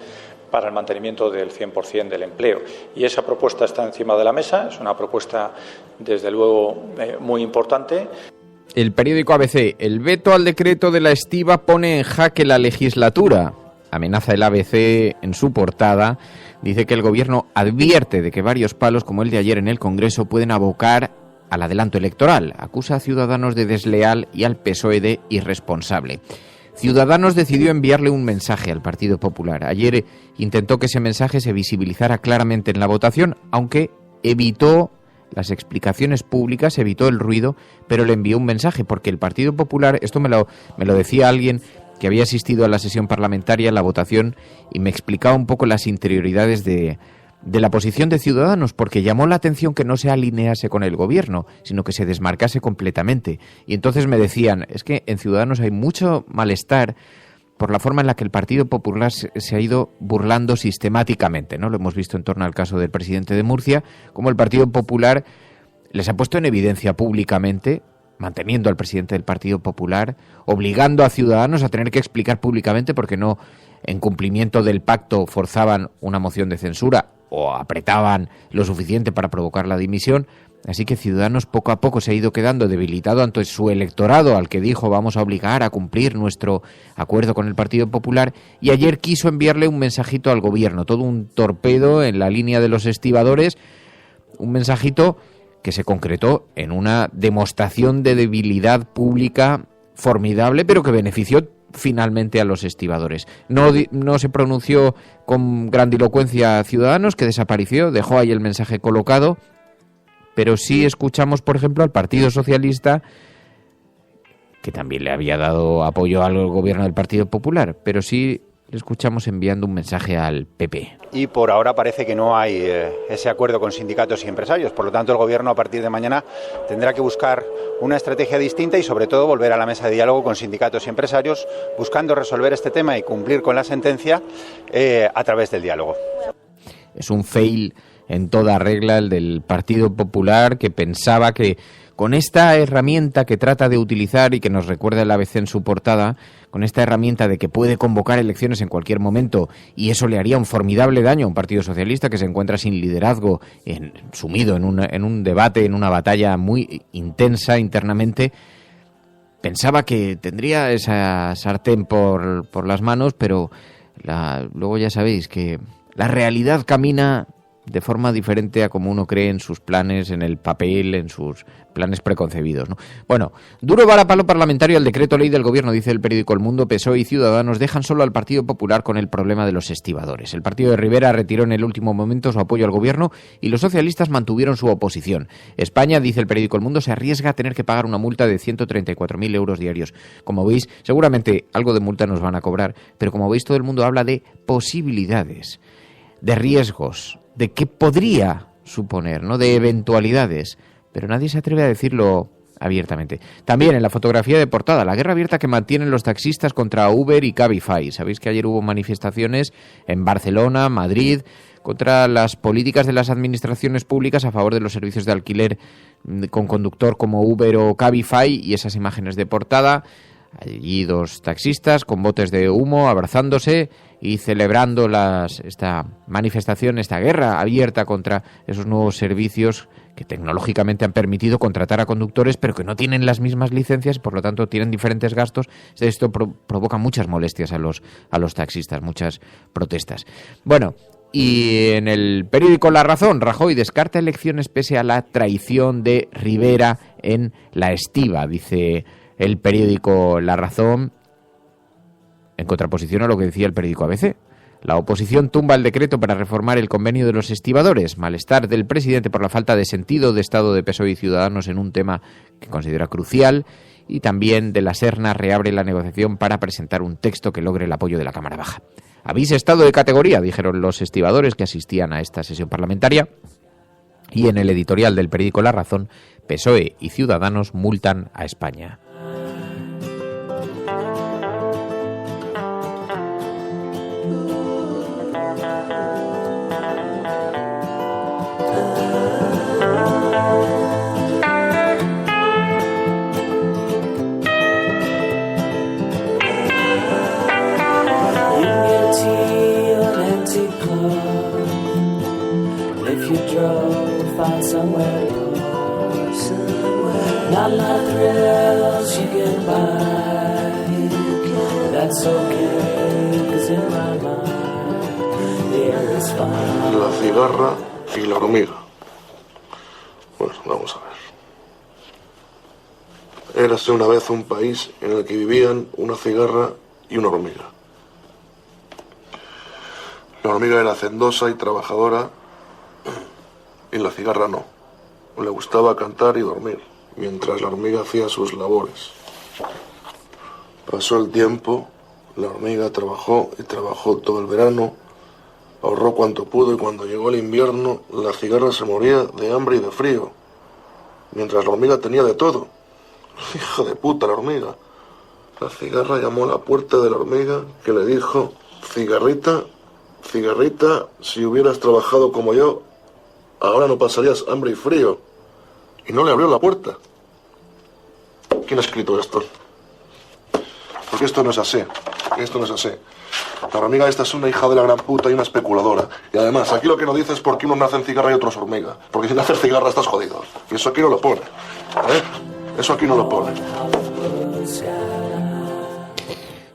para el mantenimiento del 100% del empleo. Y esa propuesta está encima de la mesa, es una propuesta desde luego muy importante. El periódico ABC: el veto al decreto de la estiba pone en jaque la legislatura. Amenaza el ABC en su portada. Dice que el Gobierno advierte de que varios palos como el de ayer en el Congreso pueden abocar al adelanto electoral. Acusa a Ciudadanos de desleal y al PSOE de irresponsable. Ciudadanos decidió enviarle un mensaje al Partido Popular. Ayer intentó que ese mensaje se visibilizara claramente en la votación, aunque evitó las explicaciones públicas, evitó el ruido, pero le envió un mensaje porque el Partido Popular, esto me lo decía alguien que había asistido a la sesión parlamentaria, a la votación, y me explicaba un poco las interioridades de la posición de Ciudadanos, porque llamó la atención que no se alinease con el Gobierno, sino que se desmarcase completamente. Y entonces me decían, es que en Ciudadanos hay mucho malestar por la forma en la que el Partido Popular se ha ido burlando sistemáticamente, ¿no? Lo hemos visto en torno al caso del presidente de Murcia, como el Partido Popular les ha puesto en evidencia públicamente, manteniendo al presidente del Partido Popular, obligando a Ciudadanos a tener que explicar públicamente porque no, en cumplimiento del pacto, forzaban una moción de censura o apretaban lo suficiente para provocar la dimisión. Así que Ciudadanos poco a poco se ha ido quedando debilitado ante su electorado, al que dijo vamos a obligar a cumplir nuestro acuerdo con el Partido Popular, y ayer quiso enviarle un mensajito al Gobierno, todo un torpedo en la línea de los estibadores, un mensajito que se concretó en una demostración de debilidad pública formidable, pero que benefició finalmente a los estibadores. No se pronunció con grandilocuencia a Ciudadanos, que desapareció, dejó ahí el mensaje colocado, pero sí escuchamos, por ejemplo, al Partido Socialista, que también le había dado apoyo al gobierno del Partido Popular, pero sí le escuchamos enviando un mensaje al PP. Y por ahora parece que no hay ese acuerdo con sindicatos y empresarios. Por lo tanto, el Gobierno a partir de mañana tendrá que buscar una estrategia distinta y sobre todo volver a la mesa de diálogo con sindicatos y empresarios, buscando resolver este tema y cumplir con la sentencia a través del diálogo. Es un fail en toda regla el del Partido Popular, que pensaba que con esta herramienta que trata de utilizar y que nos recuerda el ABC en su portada, con esta herramienta de que puede convocar elecciones en cualquier momento y eso le haría un formidable daño a un Partido Socialista que se encuentra sin liderazgo, sumido en un debate, en una batalla muy intensa internamente, pensaba que tendría esa sartén por las manos, pero luego ya sabéis que la realidad camina de forma diferente a como uno cree en sus planes, en el papel, en sus planes preconcebidos, ¿no? Bueno, duro varapalo parlamentario al decreto ley del Gobierno, dice el periódico El Mundo. PSOE y Ciudadanos dejan solo al Partido Popular con el problema de los estibadores. El partido de Rivera retiró en el último momento su apoyo al Gobierno y los socialistas mantuvieron su oposición. España, dice el periódico El Mundo, se arriesga a tener que pagar una multa de 134.000 euros diarios. Como veis, seguramente algo de multa nos van a cobrar, pero como veis, todo el mundo habla de posibilidades, de riesgos, de qué podría suponer, ¿no?, de eventualidades, pero nadie se atreve a decirlo abiertamente. También en la fotografía de portada, la guerra abierta que mantienen los taxistas contra Uber y Cabify. Sabéis que ayer hubo manifestaciones en Barcelona, Madrid, contra las políticas de las administraciones públicas a favor de los servicios de alquiler con conductor como Uber o Cabify, y esas imágenes de portada, allí dos taxistas con botes de humo abrazándose y celebrando esta manifestación, esta guerra abierta contra esos nuevos servicios que tecnológicamente han permitido contratar a conductores, pero que no tienen las mismas licencias y por lo tanto tienen diferentes gastos. Esto provoca muchas molestias a los taxistas, muchas protestas. Bueno, y en el periódico La Razón, Rajoy descarta elecciones pese a la traición de Rivera en la estiba, dice el periódico La Razón, en contraposición a lo que decía el periódico ABC. La oposición tumba el decreto para reformar el convenio de los estibadores. Malestar del presidente por la falta de sentido de Estado de PSOE y Ciudadanos en un tema que considera crucial. Y también de la Serna reabre la negociación para presentar un texto que logre el apoyo de la Cámara Baja. Habéis estado de categoría, dijeron los estibadores que asistían a esta sesión parlamentaria. Y en el editorial del periódico La Razón, PSOE y Ciudadanos multan a España. La cigarra y la hormiga. Bueno, vamos a ver. Érase una vez un país en el que vivían una cigarra y una hormiga. La hormiga era hacendosa y trabajadora y la cigarra no. Le gustaba cantar y dormir, mientras la hormiga hacía sus labores. Pasó el tiempo, la hormiga trabajó y trabajó todo el verano, ahorró cuanto pudo y cuando llegó el invierno, la cigarra se moría de hambre y de frío, mientras la hormiga tenía de todo. Hija de puta la hormiga. La cigarra llamó a la puerta de la hormiga, que le dijo: cigarrita, cigarrita, si hubieras trabajado como yo, ahora no pasarías hambre y frío. Y no le abrió la puerta. ¿Quién ha escrito esto? Porque esto no es así. Esto no es así. La hormiga esta es una hija de la gran puta y una especuladora. Y además, aquí lo que no dice es por qué unos nacen cigarra y otros hormiga. Porque si naces cigarra estás jodido. Y eso aquí no lo pone. Eso aquí no lo pone.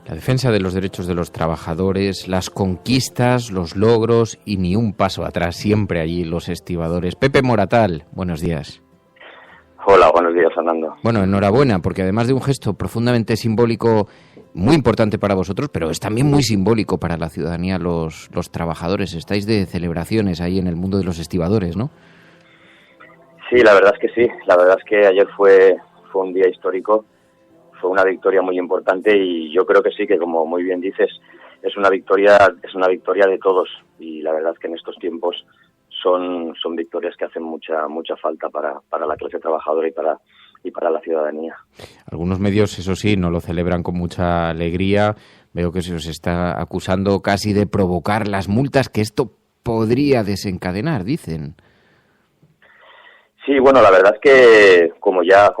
La defensa de los derechos de los trabajadores, las conquistas, los logros y ni un paso atrás, siempre allí los estibadores. Pepe Moratal, buenos días. Hola, buenos días, Fernando. Bueno, enhorabuena, porque además de un gesto profundamente simbólico, muy importante para vosotros, pero es también muy simbólico para la ciudadanía, los trabajadores. Estáis de celebraciones ahí en el mundo de los estibadores, ¿no? Sí, la verdad es que sí. La verdad es que ayer fue un día histórico, fue una victoria muy importante y yo creo que sí, que como muy bien dices, es una victoria de todos y la verdad es que en estos tiempos son victorias que hacen mucha falta para la clase trabajadora y para la ciudadanía. Algunos medios, eso sí, no lo celebran con mucha alegría. Veo que se os está acusando casi de provocar las multas que esto podría desencadenar, dicen. Sí, bueno, la verdad es que como ya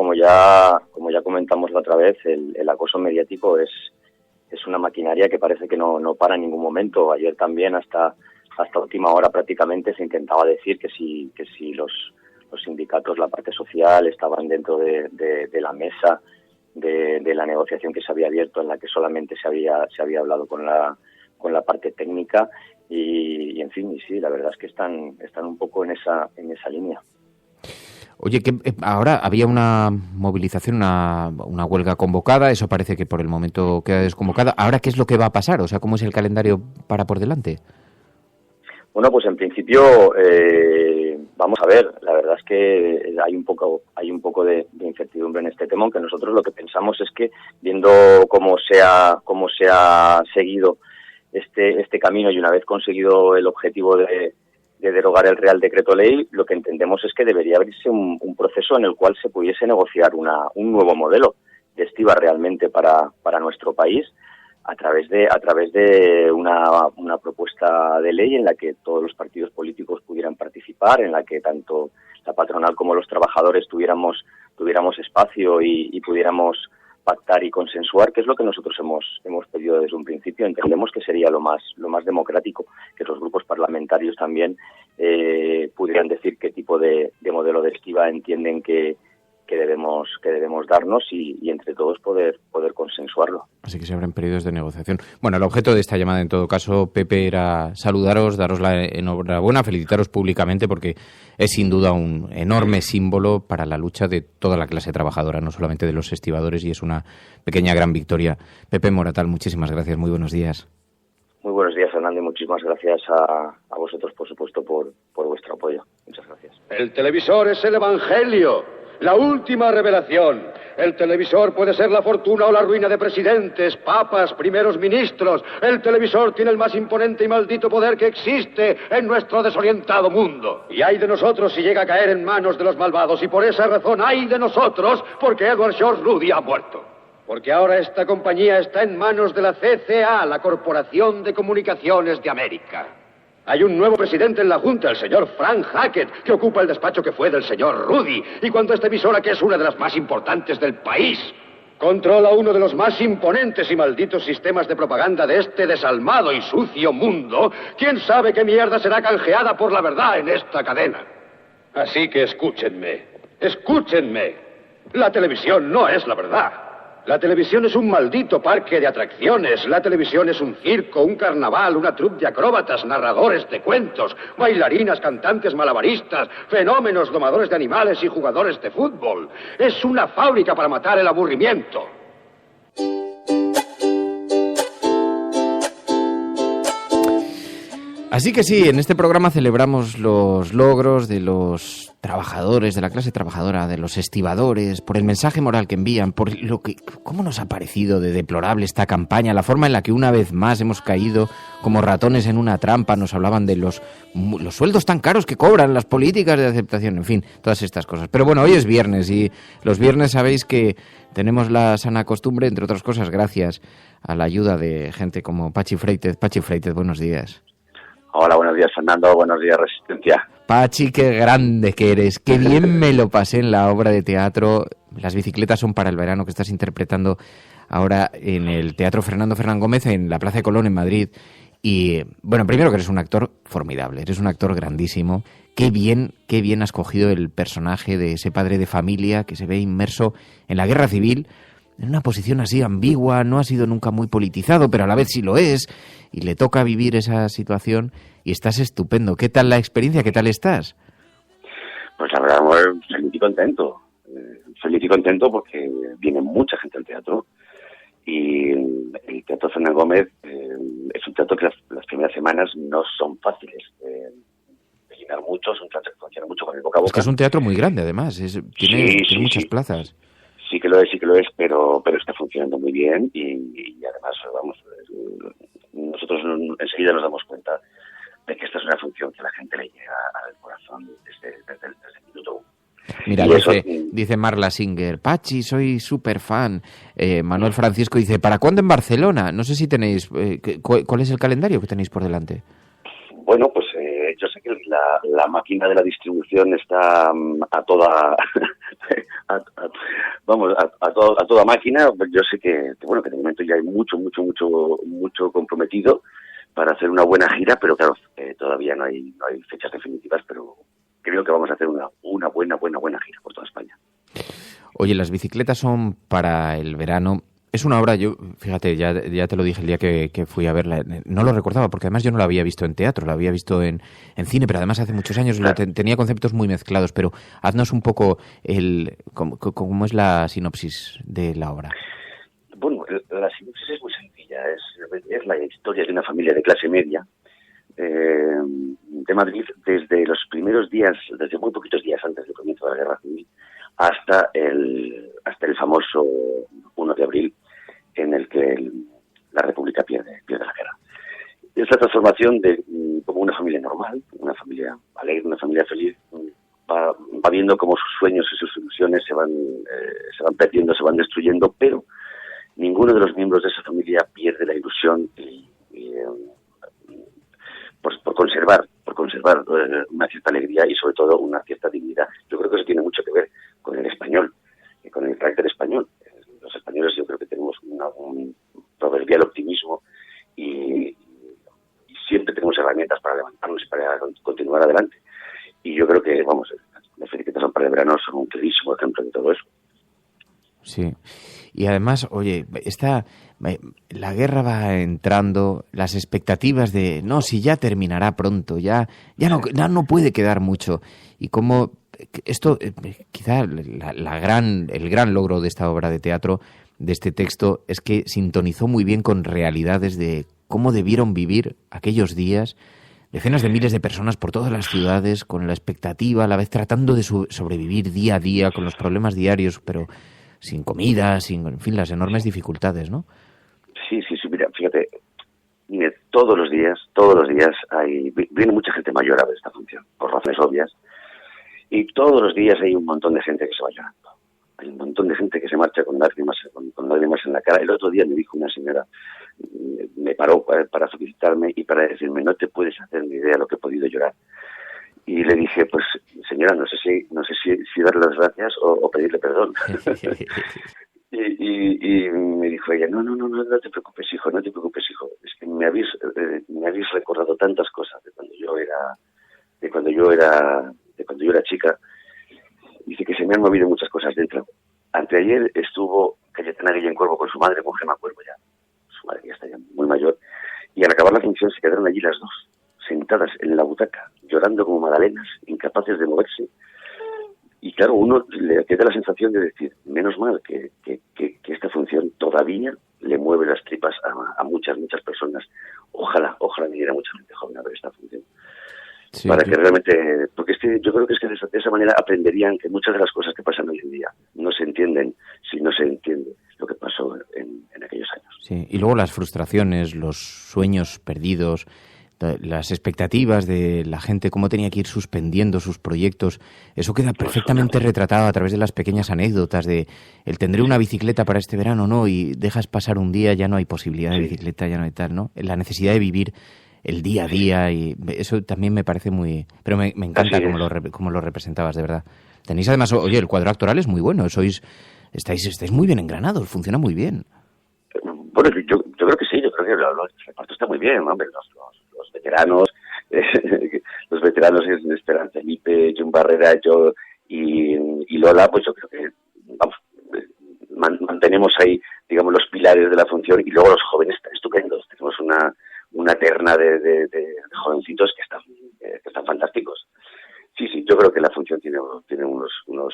comentamos la otra vez, el acoso mediático es una maquinaria que parece que no para en ningún momento. Ayer también hasta última hora prácticamente se intentaba decir que si los sindicatos, la parte social, estaban dentro de la mesa de la negociación que se había abierto, en la que solamente se había hablado con la parte técnica y en fin, y sí, la verdad es que están un poco en esa línea. Oye, que ahora había una movilización, una huelga convocada, eso parece que por el momento queda desconvocada. ¿Ahora qué es lo que va a pasar? O sea, ¿cómo es el calendario para por delante? Bueno, pues en principio vamos a ver. La verdad es que hay un poco de incertidumbre en este tema, aunque nosotros lo que pensamos es que viendo cómo se ha seguido este camino y una vez conseguido el objetivo de derogar el Real Decreto Ley, lo que entendemos es que debería abrirse un proceso en el cual se pudiese negociar un nuevo modelo de estiba realmente para nuestro país, a través de una propuesta de ley en la que todos los partidos políticos pudieran participar, en la que tanto la patronal como los trabajadores tuviéramos espacio y pudiéramos pactar y consensuar, que es lo que nosotros hemos pedido desde un principio. Entendemos que sería lo más democrático, que los grupos parlamentarios también pudieran decir qué tipo de modelo de estiba entienden que debemos darnos y entre todos poder consensuarlo. Así que se abren periodos de negociación. Bueno, el objeto de esta llamada, en todo caso, Pepe, era saludaros, daros la enhorabuena, felicitaros públicamente, porque es sin duda un enorme símbolo para la lucha de toda la clase trabajadora, no solamente de los estibadores, y es una pequeña gran victoria. Pepe Moratal, muchísimas gracias, muy buenos días. Muy buenos días, Fernando, y muchísimas gracias a vosotros, por supuesto, por vuestro apoyo. Muchas gracias. El televisor es el Evangelio, la última revelación. El televisor puede ser la fortuna o la ruina de presidentes, papas, primeros ministros. El televisor tiene el más imponente y maldito poder que existe en nuestro desorientado mundo. Y hay de nosotros si llega a caer en manos de los malvados. Y por esa razón hay de nosotros porque Edward George Rudy ha muerto. Porque ahora esta compañía está en manos de la CCA, la Corporación de Comunicaciones de América. Hay un nuevo presidente en la Junta, el señor Frank Hackett, que ocupa el despacho que fue del señor Rudy. Y cuando esta emisora, que es una de las más importantes del país, controla uno de los más imponentes y malditos sistemas de propaganda de este desalmado y sucio mundo, ¿quién sabe qué mierda será canjeada por la verdad en esta cadena? Así que escúchenme. La televisión no es la verdad. La televisión es un maldito parque de atracciones. La televisión es un circo, un carnaval, una troupe de acróbatas, narradores de cuentos, bailarinas, cantantes malabaristas, fenómenos, domadores de animales y jugadores de fútbol. Es una fábrica para matar el aburrimiento. Así que sí, en este programa celebramos los logros de los trabajadores, de la clase trabajadora, de los estibadores, por el mensaje moral que envían, por cómo nos ha parecido de deplorable esta campaña, la forma en la que una vez más hemos caído como ratones en una trampa. Nos hablaban de los sueldos tan caros que cobran, las políticas de aceptación, en fin, todas estas cosas. Pero bueno, hoy es viernes y los viernes sabéis que tenemos la sana costumbre, entre otras cosas, gracias a la ayuda de gente como Pachi Freites. Pachi Freites, buenos días. Hola, buenos días, Fernando. Buenos días, Resistencia. Pachi, qué grande que eres. Qué bien me lo pasé en la obra de teatro Las bicicletas son para el verano, que estás interpretando ahora en el Teatro Fernando Fernán Gómez, en la Plaza de Colón, en Madrid. Y, bueno, primero que eres un actor formidable, eres un actor grandísimo. Qué bien has cogido el personaje de ese padre de familia que se ve inmerso en la guerra civil, en una posición así ambigua, no ha sido nunca muy politizado, pero a la vez sí lo es, y le toca vivir esa situación, y estás estupendo. ¿Qué tal la experiencia? ¿Qué tal estás? Pues la verdad, feliz y contento porque viene mucha gente al teatro, y el Teatro Fernán Gómez es un teatro que las primeras semanas no son fáciles de llenar mucho, es un teatro que funciona mucho con el boca a boca. Es que es un teatro muy grande, además, tiene muchas plazas. Sí que lo es, pero está funcionando muy bien y además, vamos, nosotros enseguida nos damos cuenta de que esta es una función que a la gente le llega al corazón desde el minuto uno. Mira, dice Marla Singer, Pachi, soy súper fan. Manuel Francisco dice, ¿para cuándo en Barcelona? No sé si tenéis, ¿cuál es el calendario que tenéis por delante? Bueno, pues yo sé que la máquina de la distribución está a toda a toda máquina. Yo sé que de momento ya hay mucho comprometido para hacer una buena gira, pero claro, todavía no hay fechas definitivas, pero creo que vamos a hacer una buena gira por toda España. Oye, las bicicletas son para el verano. Es una obra, fíjate, ya te lo dije el día que fui a verla, no lo recordaba, porque además yo no la había visto en teatro, la había visto en cine, pero además hace muchos años tenía conceptos muy mezclados, pero haznos un poco cómo es la sinopsis de la obra. Bueno, la sinopsis es muy sencilla, es la historia de una familia de clase media de Madrid desde los primeros días, desde muy poquitos días antes del comienzo de la Guerra Civil, hasta el famoso 1 de abril, en el que la República pierde la guerra. Es la transformación de como una familia normal, una familia alegre, una familia feliz, va viendo cómo sus sueños y sus ilusiones se van perdiendo, se van destruyendo, pero ninguno de los miembros de esa familia pierde la ilusión por conservar una cierta alegría y sobre todo una cierta dignidad. Yo creo que eso tiene mucho que ver con el español, con el carácter español. Los españoles yo creo que tenemos un proverbial optimismo y siempre tenemos herramientas para levantarnos y para continuar adelante. Y yo creo que, las etiquetas para el verano son un clarísimo ejemplo de todo eso. Sí. Y además, oye, la guerra va entrando, las expectativas de, no, si ya terminará pronto, ya no puede quedar mucho. Y como esto, quizá el gran logro de esta obra de teatro, de este texto, es que sintonizó muy bien con realidades de cómo debieron vivir aquellos días decenas de miles de personas por todas las ciudades, con la expectativa, a la vez tratando de sobrevivir día a día, con los problemas diarios, pero sin comida, en fin, las enormes dificultades, ¿no? Sí, mira, fíjate, todos los días viene mucha gente mayor a ver esta función, por razones obvias, y todos los días hay un montón de gente que se va llorando. Hay un montón de gente que se marcha con lágrimas en la cara. El otro día me dijo una señora, me paró para felicitarme y para decirme, no te puedes hacer ni idea de lo que he podido llorar. Y le dije, pues señora, no sé si darle las gracias o pedirle perdón. y me dijo ella, no te preocupes, hijo. Es que me habéis recordado tantas cosas de cuando yo era chica. Dice que se me han movido muchas cosas dentro. Anteayer estuvo Cayetana Guillén-Cuervo con su madre, con Gemma Cuervo ya. Su madre ya está ya muy mayor. Y al acabar la función se quedaron allí las dos, sentadas en la butaca, llorando como magdalenas, incapaces de moverse. Y claro, uno le queda la sensación de decir, menos mal que esta función todavía le mueve las tripas a muchas personas. Ojalá viniera mucha gente joven a ver esta función. Sí, para que realmente, porque yo creo que es que de esa manera aprenderían que muchas de las cosas que pasan hoy en día no se entienden si no se entiende lo que pasó en aquellos años. Sí, y luego las frustraciones, los sueños perdidos, las expectativas de la gente, cómo tenía que ir suspendiendo sus proyectos, eso queda perfectamente retratado a través de las pequeñas anécdotas de el tendré una bicicleta para este verano, ¿no? Y dejas pasar un día, ya no hay posibilidad de bicicleta, ya no hay tal, ¿no? La necesidad de vivir el día a día, y eso también me parece muy... Pero me encanta cómo lo representabas, de verdad. Tenéis además, oye, el cuadro actoral es muy bueno, estáis muy bien engranados, funciona muy bien. Bueno, yo creo que sí, yo creo que el reparto está muy bien, hombre, los veteranos, los veteranos es Esperanza Felipe, John Barrera, yo y Lola, pues yo creo que, mantenemos ahí, digamos, los pilares de la función, y luego los jóvenes estupendos, tenemos una terna de jovencitos que están fantásticos. Sí, yo creo que la función tiene unos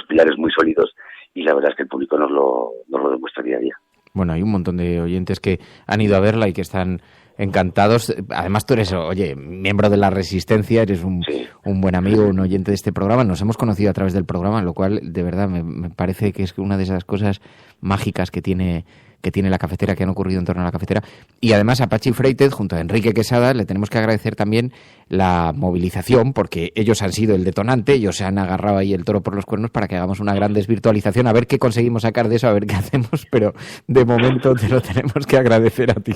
pilares muy sólidos, y la verdad es que el público nos lo demuestra día a día. Bueno, hay un montón de oyentes que han ido a verla y que están encantados. Además, tú eres, oye, miembro de la Resistencia, eres un buen amigo, un oyente de este programa. Nos hemos conocido a través del programa, lo cual, de verdad, me parece que es una de esas cosas mágicas que tiene la cafetera, que han ocurrido en torno a la cafetera. Y además a Patxi Freites, junto a Enrique Quesada, le tenemos que agradecer también la movilización, porque ellos han sido el detonante, ellos se han agarrado ahí el toro por los cuernos para que hagamos una gran desvirtualización, a ver qué conseguimos sacar de eso, a ver qué hacemos, pero de momento te lo tenemos que agradecer a ti,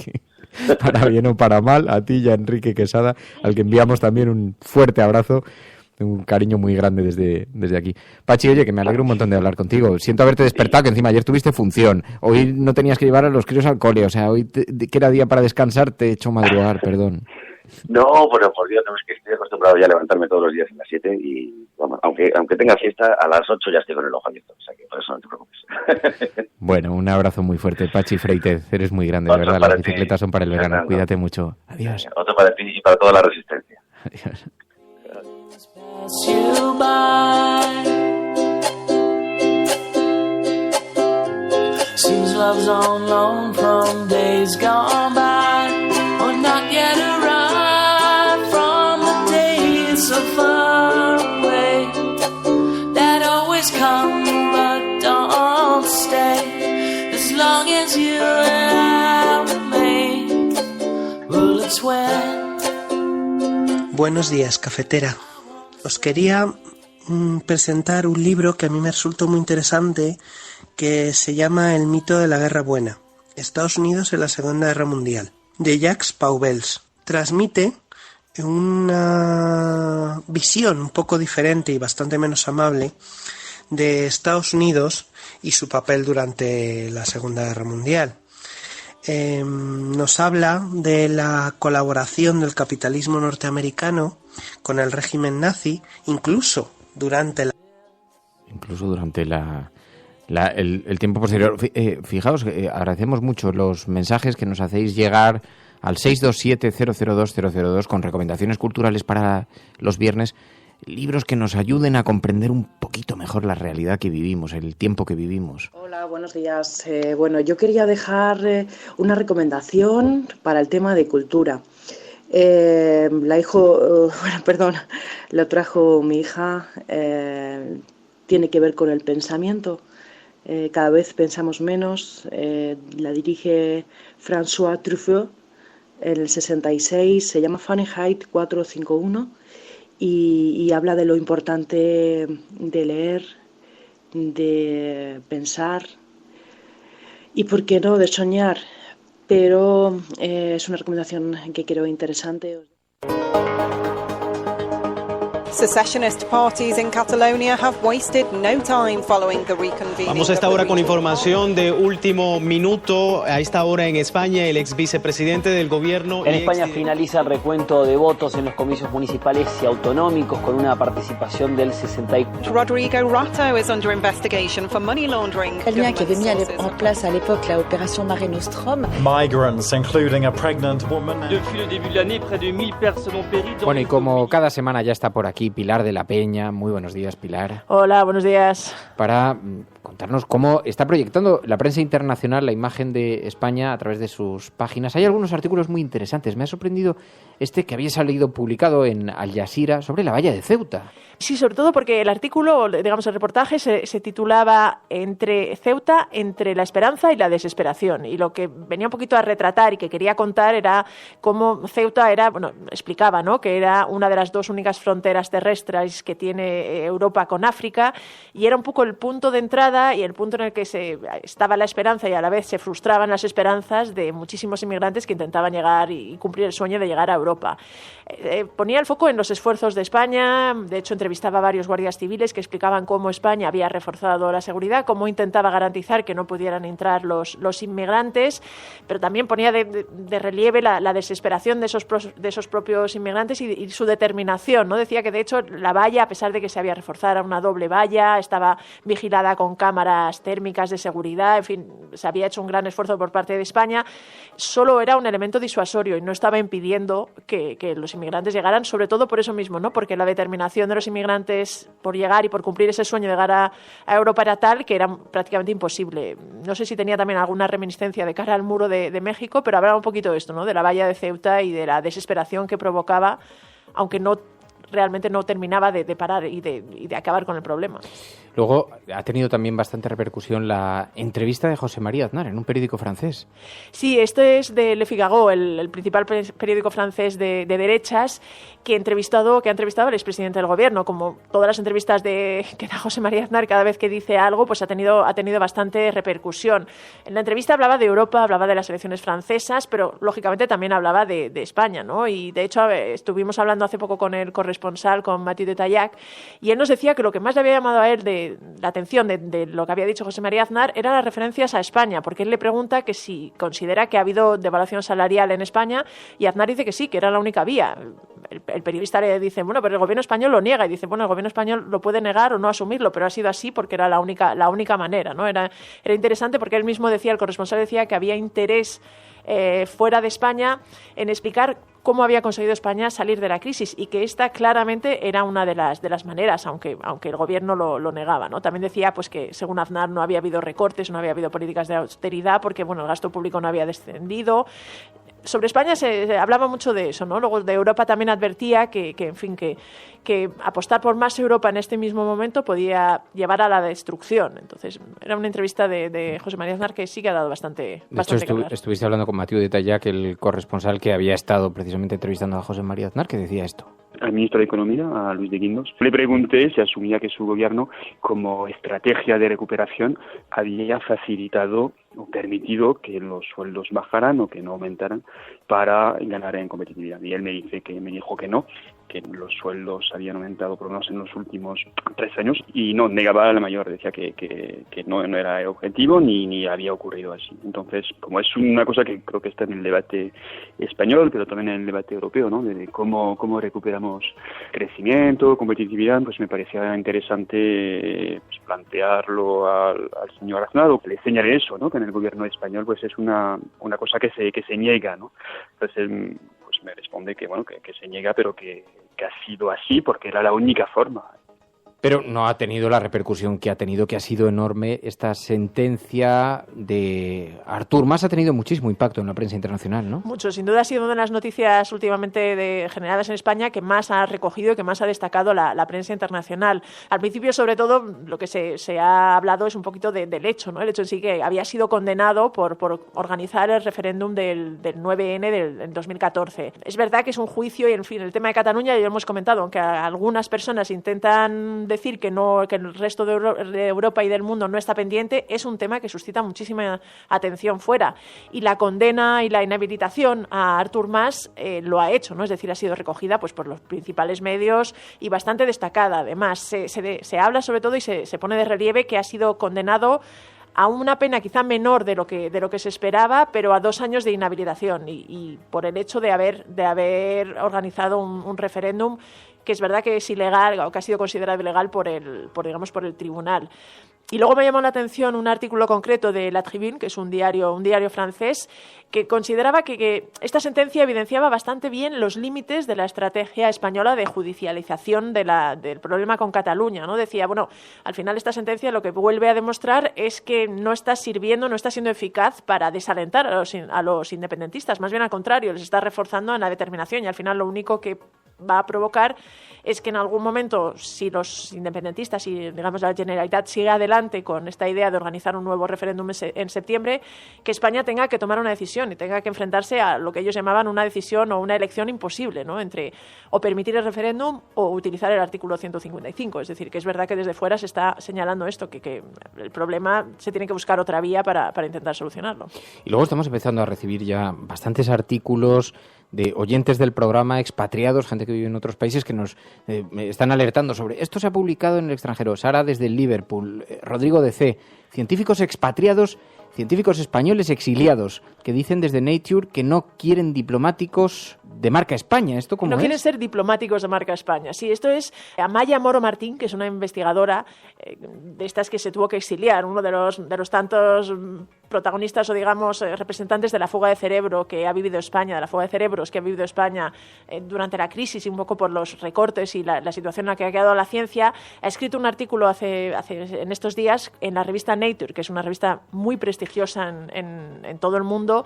para bien o para mal, a ti y a Enrique Quesada, al que enviamos también un fuerte abrazo, un cariño muy grande desde aquí. Patxi, oye, que me alegro un montón de hablar contigo. Siento haberte despertado, que encima ayer tuviste función. Hoy no tenías que llevar a los críos al cole. O sea, hoy que era día para descansar, te he hecho madrugar, perdón. No, bueno, por Dios, no, es que estoy acostumbrado ya a levantarme todos los días a las 7 y, vamos, aunque tenga fiesta, a las 8 ya estoy con el ojo abierto. O sea, que por eso no te preocupes. Bueno, un abrazo muy fuerte, Patxi Freites. Eres muy grande, de verdad. Las bicicletas son para el verano. Fernando. Cuídate mucho. Adiós. Otro para ti y para toda la Resistencia. Adiós. You by. Seems love's on loan from days gone by, or not yet arrived from the days so far away that always come but don't stay. As long as you and I remain, well, it's when Buenos días, cafetera. Os quería presentar un libro que a mí me resultó muy interesante, que se llama El mito de la guerra buena, Estados Unidos en la Segunda Guerra Mundial, de Jacques Pauwels. Transmite una visión un poco diferente y bastante menos amable de Estados Unidos y su papel durante la Segunda Guerra Mundial. Nos habla de la colaboración del capitalismo norteamericano con el régimen nazi, incluso durante el tiempo posterior. Fijaos, agradecemos mucho los mensajes que nos hacéis llegar al 627-002-002 con recomendaciones culturales para los viernes, libros que nos ayuden a comprender un poquito mejor la realidad que vivimos, el tiempo que vivimos. Hola, buenos días. Yo quería dejar una recomendación para el tema de cultura. Lo trajo mi hija, tiene que ver con el pensamiento. Cada vez pensamos menos. La dirige François Truffaut en el 66, se llama Fahrenheit 451 y habla de lo importante de leer, de pensar y, ¿por qué no?, de soñar. Pero es una recomendación que creo interesante. Secessionist parties in Catalonia have wasted no time following the reconvening. Vamos a esta hora con información de último minuto. A esta hora en España, el ex vicepresidente del gobierno. En España finaliza el recuento de votos en los comicios municipales y autonómicos con una participación del 64%. Rodrigo Rato is under investigation for money laundering. El lien qui avait mis en place à l'époque la opération Mare Nostrum. Migrants, including a pregnant woman. Depuis le début de l'année, près de 1000 personnes ont péri. Bueno, y como cada semana ya está por aquí Pilar de la Peña. Muy buenos días, Pilar. Hola, buenos días. Para contarnos cómo está proyectando la prensa internacional la imagen de España a través de sus páginas. Hay algunos artículos muy interesantes. Me ha sorprendido este que había salido publicado en Al Jazeera sobre la valla de Ceuta. Sí, sobre todo porque el artículo, digamos el reportaje, se titulaba Entre Ceuta, entre la esperanza y la desesperación. Y lo que venía un poquito a retratar y que quería contar era cómo Ceuta era, explicaba, ¿no?, que era una de las dos únicas fronteras terrestres que tiene Europa con África, y era un poco el punto de entrada y el punto en el que estaba la esperanza y a la vez se frustraban las esperanzas de muchísimos inmigrantes que intentaban llegar y cumplir el sueño de llegar a Europa. Ponía el foco en los esfuerzos de España. De hecho, entrevistaba a varios guardias civiles que explicaban cómo España había reforzado la seguridad, cómo intentaba garantizar que no pudieran entrar los inmigrantes, pero también ponía de relieve la desesperación de esos propios inmigrantes y su determinación, ¿no? Decía que, de hecho, la valla, a pesar de que se había reforzado, era una doble valla, estaba vigilada con cámaras térmicas de seguridad, en fin, se había hecho un gran esfuerzo por parte de España, solo era un elemento disuasorio y no estaba impidiendo que los inmigrantes llegaran, sobre todo por eso mismo, ¿no?, porque la determinación de los inmigrantes por llegar y por cumplir ese sueño de llegar a Europa era tal que era prácticamente imposible. No sé si tenía también alguna reminiscencia de cara al muro de México, pero hablaba un poquito de esto, ¿no?, de la valla de Ceuta y de la desesperación que provocaba, aunque realmente no terminaba de parar y de acabar con el problema. Luego ha tenido también bastante repercusión la entrevista de José María Aznar en un periódico francés. Sí, este es de Le Figaro, el principal periódico francés de derechas, que ha entrevistado al expresidente del gobierno. Como todas las entrevistas que da José María Aznar, cada vez que dice algo, pues ha tenido bastante repercusión. En la entrevista hablaba de Europa, hablaba de las elecciones francesas, pero lógicamente también hablaba de España, ¿no? Y de hecho estuvimos hablando hace poco con el corresponsal, con Mathieu de Taillac, y él nos decía que lo que más le había llamado a él de la atención de lo que había dicho José María Aznar eran las referencias a España, porque él le pregunta que si considera que ha habido devaluación salarial en España, y Aznar dice que sí, que era la única vía. El periodista le dice, bueno, pero el gobierno español lo niega, y dice, bueno, el gobierno español lo puede negar o no asumirlo, pero ha sido así porque era la única manera, ¿no? Era interesante porque él mismo decía, el corresponsal decía que había interés fuera de España en explicar cómo había conseguido España salir de la crisis, y que esta claramente era una de las maneras, aunque el gobierno lo negaba, ¿no? También decía pues que según Aznar no había habido recortes, no había habido políticas de austeridad porque el gasto público no había descendido. Sobre España se hablaba mucho de eso, ¿no? Luego de Europa también advertía que apostar por más Europa en este mismo momento podía llevar a la destrucción. Entonces, era una entrevista de José María Aznar que sí que ha dado bastante que hablar. Estuviste hablando con Mathieu de Taillac, el corresponsal que había estado precisamente entrevistando a José María Aznar, que decía esto. al ministro de Economía, a Luis de Guindos. Le pregunté si asumía que su gobierno, como estrategia de recuperación, había facilitado o permitido que los sueldos bajaran o que no aumentaran para ganar en competitividad. Y él me dijo que no, que los sueldos habían aumentado por lo menos en los últimos 3 años y no, negaba a la mayor, decía que no era el objetivo ni había ocurrido así. Entonces, como es una cosa que creo que está en el debate español, pero también en el debate europeo, ¿no? De cómo recuperamos crecimiento, competitividad, pues me parecía interesante plantearlo al señor Aznar, o que le señale eso, ¿no? Que en el gobierno español pues es una cosa que se niega, ¿no? Entonces pues me responde que bueno, que se niega, pero que ha sido así porque era la única forma. Pero no ha tenido la repercusión que ha tenido, que ha sido enorme esta sentencia de Artur Mas. Ha tenido muchísimo impacto en la prensa internacional, ¿no? Mucho. Sin duda ha sido una de las noticias últimamente generadas en España que más ha recogido y que más ha destacado la prensa internacional. Al principio, sobre todo, lo que se ha hablado es un poquito del hecho, ¿no? El hecho en sí que había sido condenado por organizar el referéndum del 9N del 2014. Es verdad que es un juicio y, en fin, el tema de Cataluña ya lo hemos comentado, aunque algunas personas intentan decir que el resto de Europa y del mundo no está pendiente, es un tema que suscita muchísima atención fuera. Y la condena y la inhabilitación a Artur Mas lo ha hecho, ¿no? Es decir, ha sido recogida pues por los principales medios y bastante destacada. Además, se habla sobre todo y se pone de relieve que ha sido condenado a una pena quizá menor de lo que se esperaba, pero a 2 años de inhabilitación y por el hecho de haber organizado un referéndum que es verdad que es ilegal o que ha sido considerado ilegal por el tribunal. Y luego me llamó la atención un artículo concreto de La Tribune, que es un diario francés, que consideraba que esta sentencia evidenciaba bastante bien los límites de la estrategia española de judicialización del problema con Cataluña, ¿no? Decía, bueno, al final esta sentencia lo que vuelve a demostrar es que no está siendo eficaz para desalentar a los independentistas, más bien al contrario, les está reforzando en la determinación y al final lo único que va a provocar es que en algún momento, si los independentistas y digamos la Generalitat sigue adelante con esta idea de organizar un nuevo referéndum en septiembre, que España tenga que tomar una decisión y tenga que enfrentarse a lo que ellos llamaban una decisión o una elección imposible, ¿no? Entre o permitir el referéndum o utilizar el artículo 155. Es decir, que es verdad que desde fuera se está señalando esto, que el problema se tiene que buscar otra vía para intentar solucionarlo. Y luego estamos empezando a recibir ya bastantes artículos de oyentes del programa, expatriados, gente que vive en otros países que nos están alertando sobre esto. Se ha publicado en el extranjero. Sara desde Liverpool, Rodrigo de C, científicos expatriados, científicos españoles exiliados, que dicen desde Nature que no quieren diplomáticos de marca España. ¿Esto cómo es? No quieren ser diplomáticos de marca España. Sí, esto es Amaya Moro Martín, que es una investigadora de estas que se tuvo que exiliar, uno de los tantos protagonistas o, digamos, representantes de la fuga de cerebro que ha vivido España, de la fuga de cerebros que ha vivido España durante la crisis y un poco por los recortes y la situación en la que ha quedado la ciencia. Ha escrito un artículo en estos días en la revista Nature, que es una revista muy prestigiosa en todo el mundo,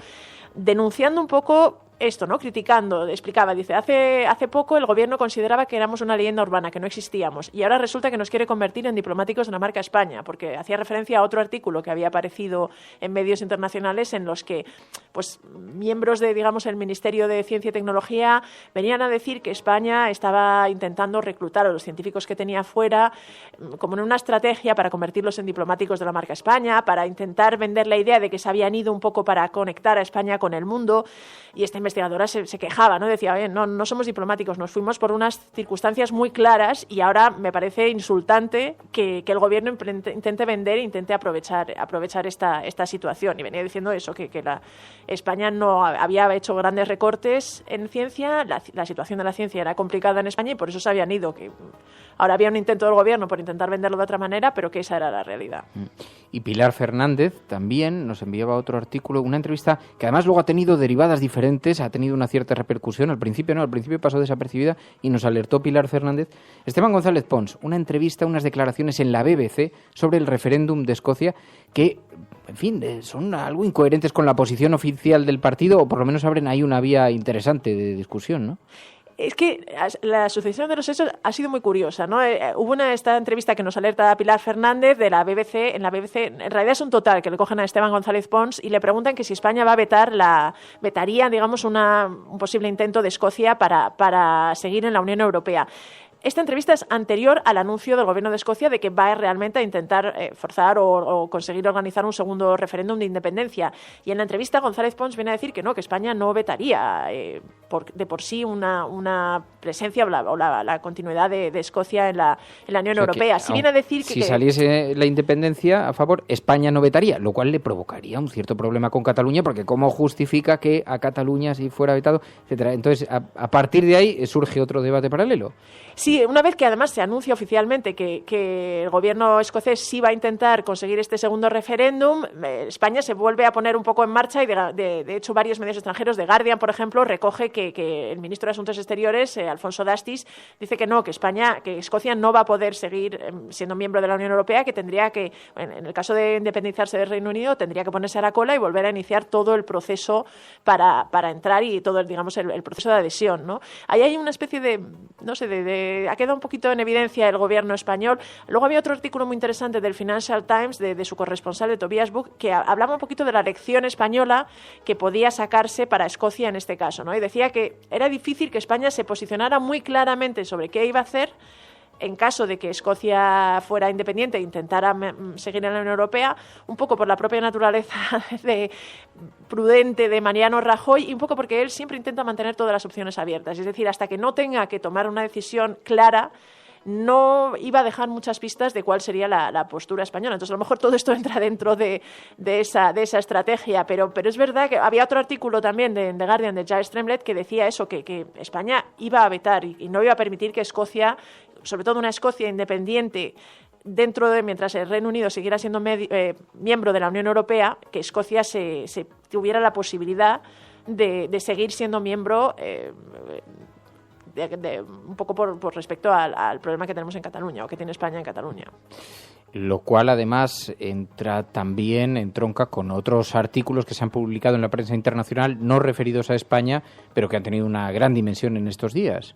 denunciando un poco esto, ¿no? Criticando, explicaba, dice, hace poco el gobierno consideraba que éramos una leyenda urbana, que no existíamos, y ahora resulta que nos quiere convertir en diplomáticos de la marca España, porque hacía referencia a otro artículo que había aparecido en medios internacionales en los que pues miembros de, digamos, el Ministerio de Ciencia y Tecnología venían a decir que España estaba intentando reclutar a los científicos que tenía fuera como en una estrategia para convertirlos en diplomáticos de la marca España, para intentar vender la idea de que se habían ido un poco para conectar a España con el mundo. Y esta investigadora se quejaba, ¿no? Decía, oye, no somos diplomáticos, nos fuimos por unas circunstancias muy claras y ahora me parece insultante que el gobierno intente vender e intente aprovechar esta situación. Y venía diciendo eso, que España no había hecho grandes recortes en ciencia, la situación de la ciencia era complicada en España y por eso se habían ido, que ahora había un intento del gobierno por intentar venderlo de otra manera, pero que esa era la realidad. Y Pilar Fernández también nos enviaba otro artículo, una entrevista que además luego ha tenido derivadas diferentes, ha tenido una cierta repercusión. Al principio pasó desapercibida y nos alertó Pilar Fernández. Esteban González Pons, una entrevista, unas declaraciones en la BBC sobre el referéndum de Escocia que, en fin, son algo incoherentes con la posición oficial del partido, o por lo menos abren ahí una vía interesante de discusión, ¿no? Es que la sucesión de los hechos ha sido muy curiosa, ¿no? Hubo esta entrevista que nos alerta Pilar Fernández de la BBC, en realidad es un total, que le cogen a Esteban González Pons y le preguntan que si España vetaría, digamos, un posible intento de Escocia para seguir en la Unión Europea. Esta entrevista es anterior al anuncio del Gobierno de Escocia de que va realmente a intentar forzar o conseguir organizar un segundo referéndum de independencia. Y en la entrevista González Pons viene a decir que no, que España no vetaría de por sí una presencia o la continuidad de Escocia en la Unión Europea. Si viene a decir si saliese la independencia a favor, España no vetaría, lo cual le provocaría un cierto problema con Cataluña, porque ¿cómo justifica que a Cataluña si fuera vetado, etcétera? Entonces, a partir de ahí surge otro debate paralelo. Sí, una vez que además se anuncia oficialmente que el gobierno escocés sí va a intentar conseguir este segundo referéndum, España se vuelve a poner un poco en marcha y de hecho varios medios extranjeros, The Guardian, por ejemplo, recoge que el ministro de Asuntos Exteriores, Alfonso Dastis, dice que Escocia no va a poder seguir siendo miembro de la Unión Europea, que tendría que, en el caso de independizarse del Reino Unido, tendría que ponerse a la cola y volver a iniciar todo el proceso para entrar y todo el proceso de adhesión, ¿no? Ahí hay una especie ha quedado un poquito en evidencia el gobierno español. Luego había otro artículo muy interesante del Financial Times, de su corresponsal, de Tobias Buch, que hablaba un poquito de la lección española que podía sacarse para Escocia en este caso, ¿no? Y decía que era difícil que España se posicionara muy claramente sobre qué iba a hacer en caso de que Escocia fuera independiente e intentara seguir en la Unión Europea, un poco por la propia naturaleza prudente de Mariano Rajoy y un poco porque él siempre intenta mantener todas las opciones abiertas. Es decir, hasta que no tenga que tomar una decisión clara, no iba a dejar muchas pistas de cuál sería la postura española. Entonces, a lo mejor todo esto entra dentro de esa estrategia, pero es verdad que había otro artículo también de The Guardian, de Giles Tremblay, que decía eso, que España iba a vetar y no iba a permitir que Escocia, sobre todo una Escocia independiente, mientras el Reino Unido siguiera siendo miembro de la Unión Europea, que Escocia se tuviera la posibilidad de seguir siendo miembro un poco por respecto al problema que tenemos en Cataluña o que tiene España en Cataluña. Lo cual además entronca con otros artículos que se han publicado en la prensa internacional no referidos a España, pero que han tenido una gran dimensión en estos días.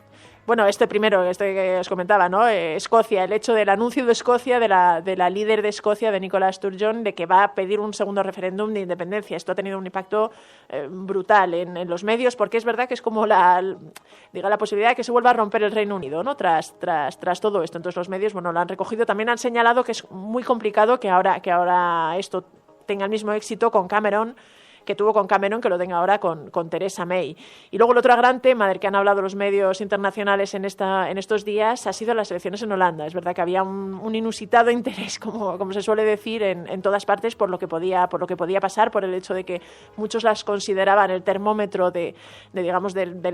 Bueno, este que os comentaba, ¿no? Escocia, el hecho del anuncio de Escocia, de la líder de Escocia, de Nicola Sturgeon, de que va a pedir un segundo referéndum de independencia. Esto ha tenido un impacto brutal en los medios, porque es verdad que es como la posibilidad de que se vuelva a romper el Reino Unido, ¿no? Tras todo esto. Entonces los medios, lo han recogido. También han señalado que es muy complicado que ahora esto tenga el mismo éxito con Cameron, que tuvo con Cameron, que lo tenga ahora con Theresa May. Y luego el otro gran tema del que han hablado los medios internacionales en estos días ha sido las elecciones en Holanda. Es verdad que había un inusitado interés, como se suele decir, en todas partes por lo que podía pasar, por el hecho de que muchos las consideraban el termómetro del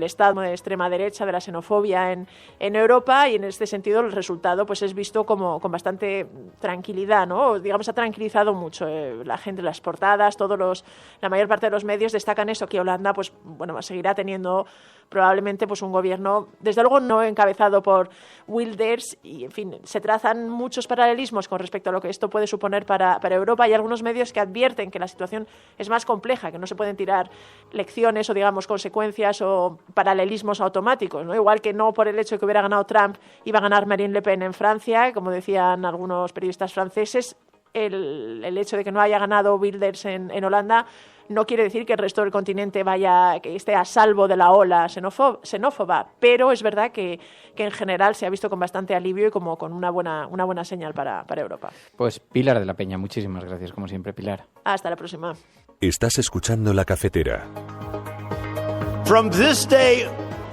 estado de extrema derecha, de la xenofobia en Europa, y en este sentido el resultado pues es visto con bastante tranquilidad, ¿no? Digamos, ha tranquilizado mucho la gente, las portadas, la mayor parte de los medios destacan eso, que Holanda seguirá teniendo probablemente un gobierno, desde luego no encabezado por Wilders, y en fin, se trazan muchos paralelismos con respecto a lo que esto puede suponer para Europa. Y algunos medios que advierten que la situación es más compleja, que no se pueden tirar lecciones o consecuencias o paralelismos automáticos, ¿no? Igual que no por el hecho de que hubiera ganado Trump iba a ganar Marine Le Pen en Francia, como decían algunos periodistas franceses. El hecho de que no haya ganado Wilders en Holanda no quiere decir que el resto del continente que esté a salvo de la ola xenófoba, pero es verdad que en general se ha visto con bastante alivio y como con una buena señal para Europa. Pues Pilar de la Peña, muchísimas gracias, como siempre, Pilar. Hasta la próxima. Estás escuchando La Cafetera. From this day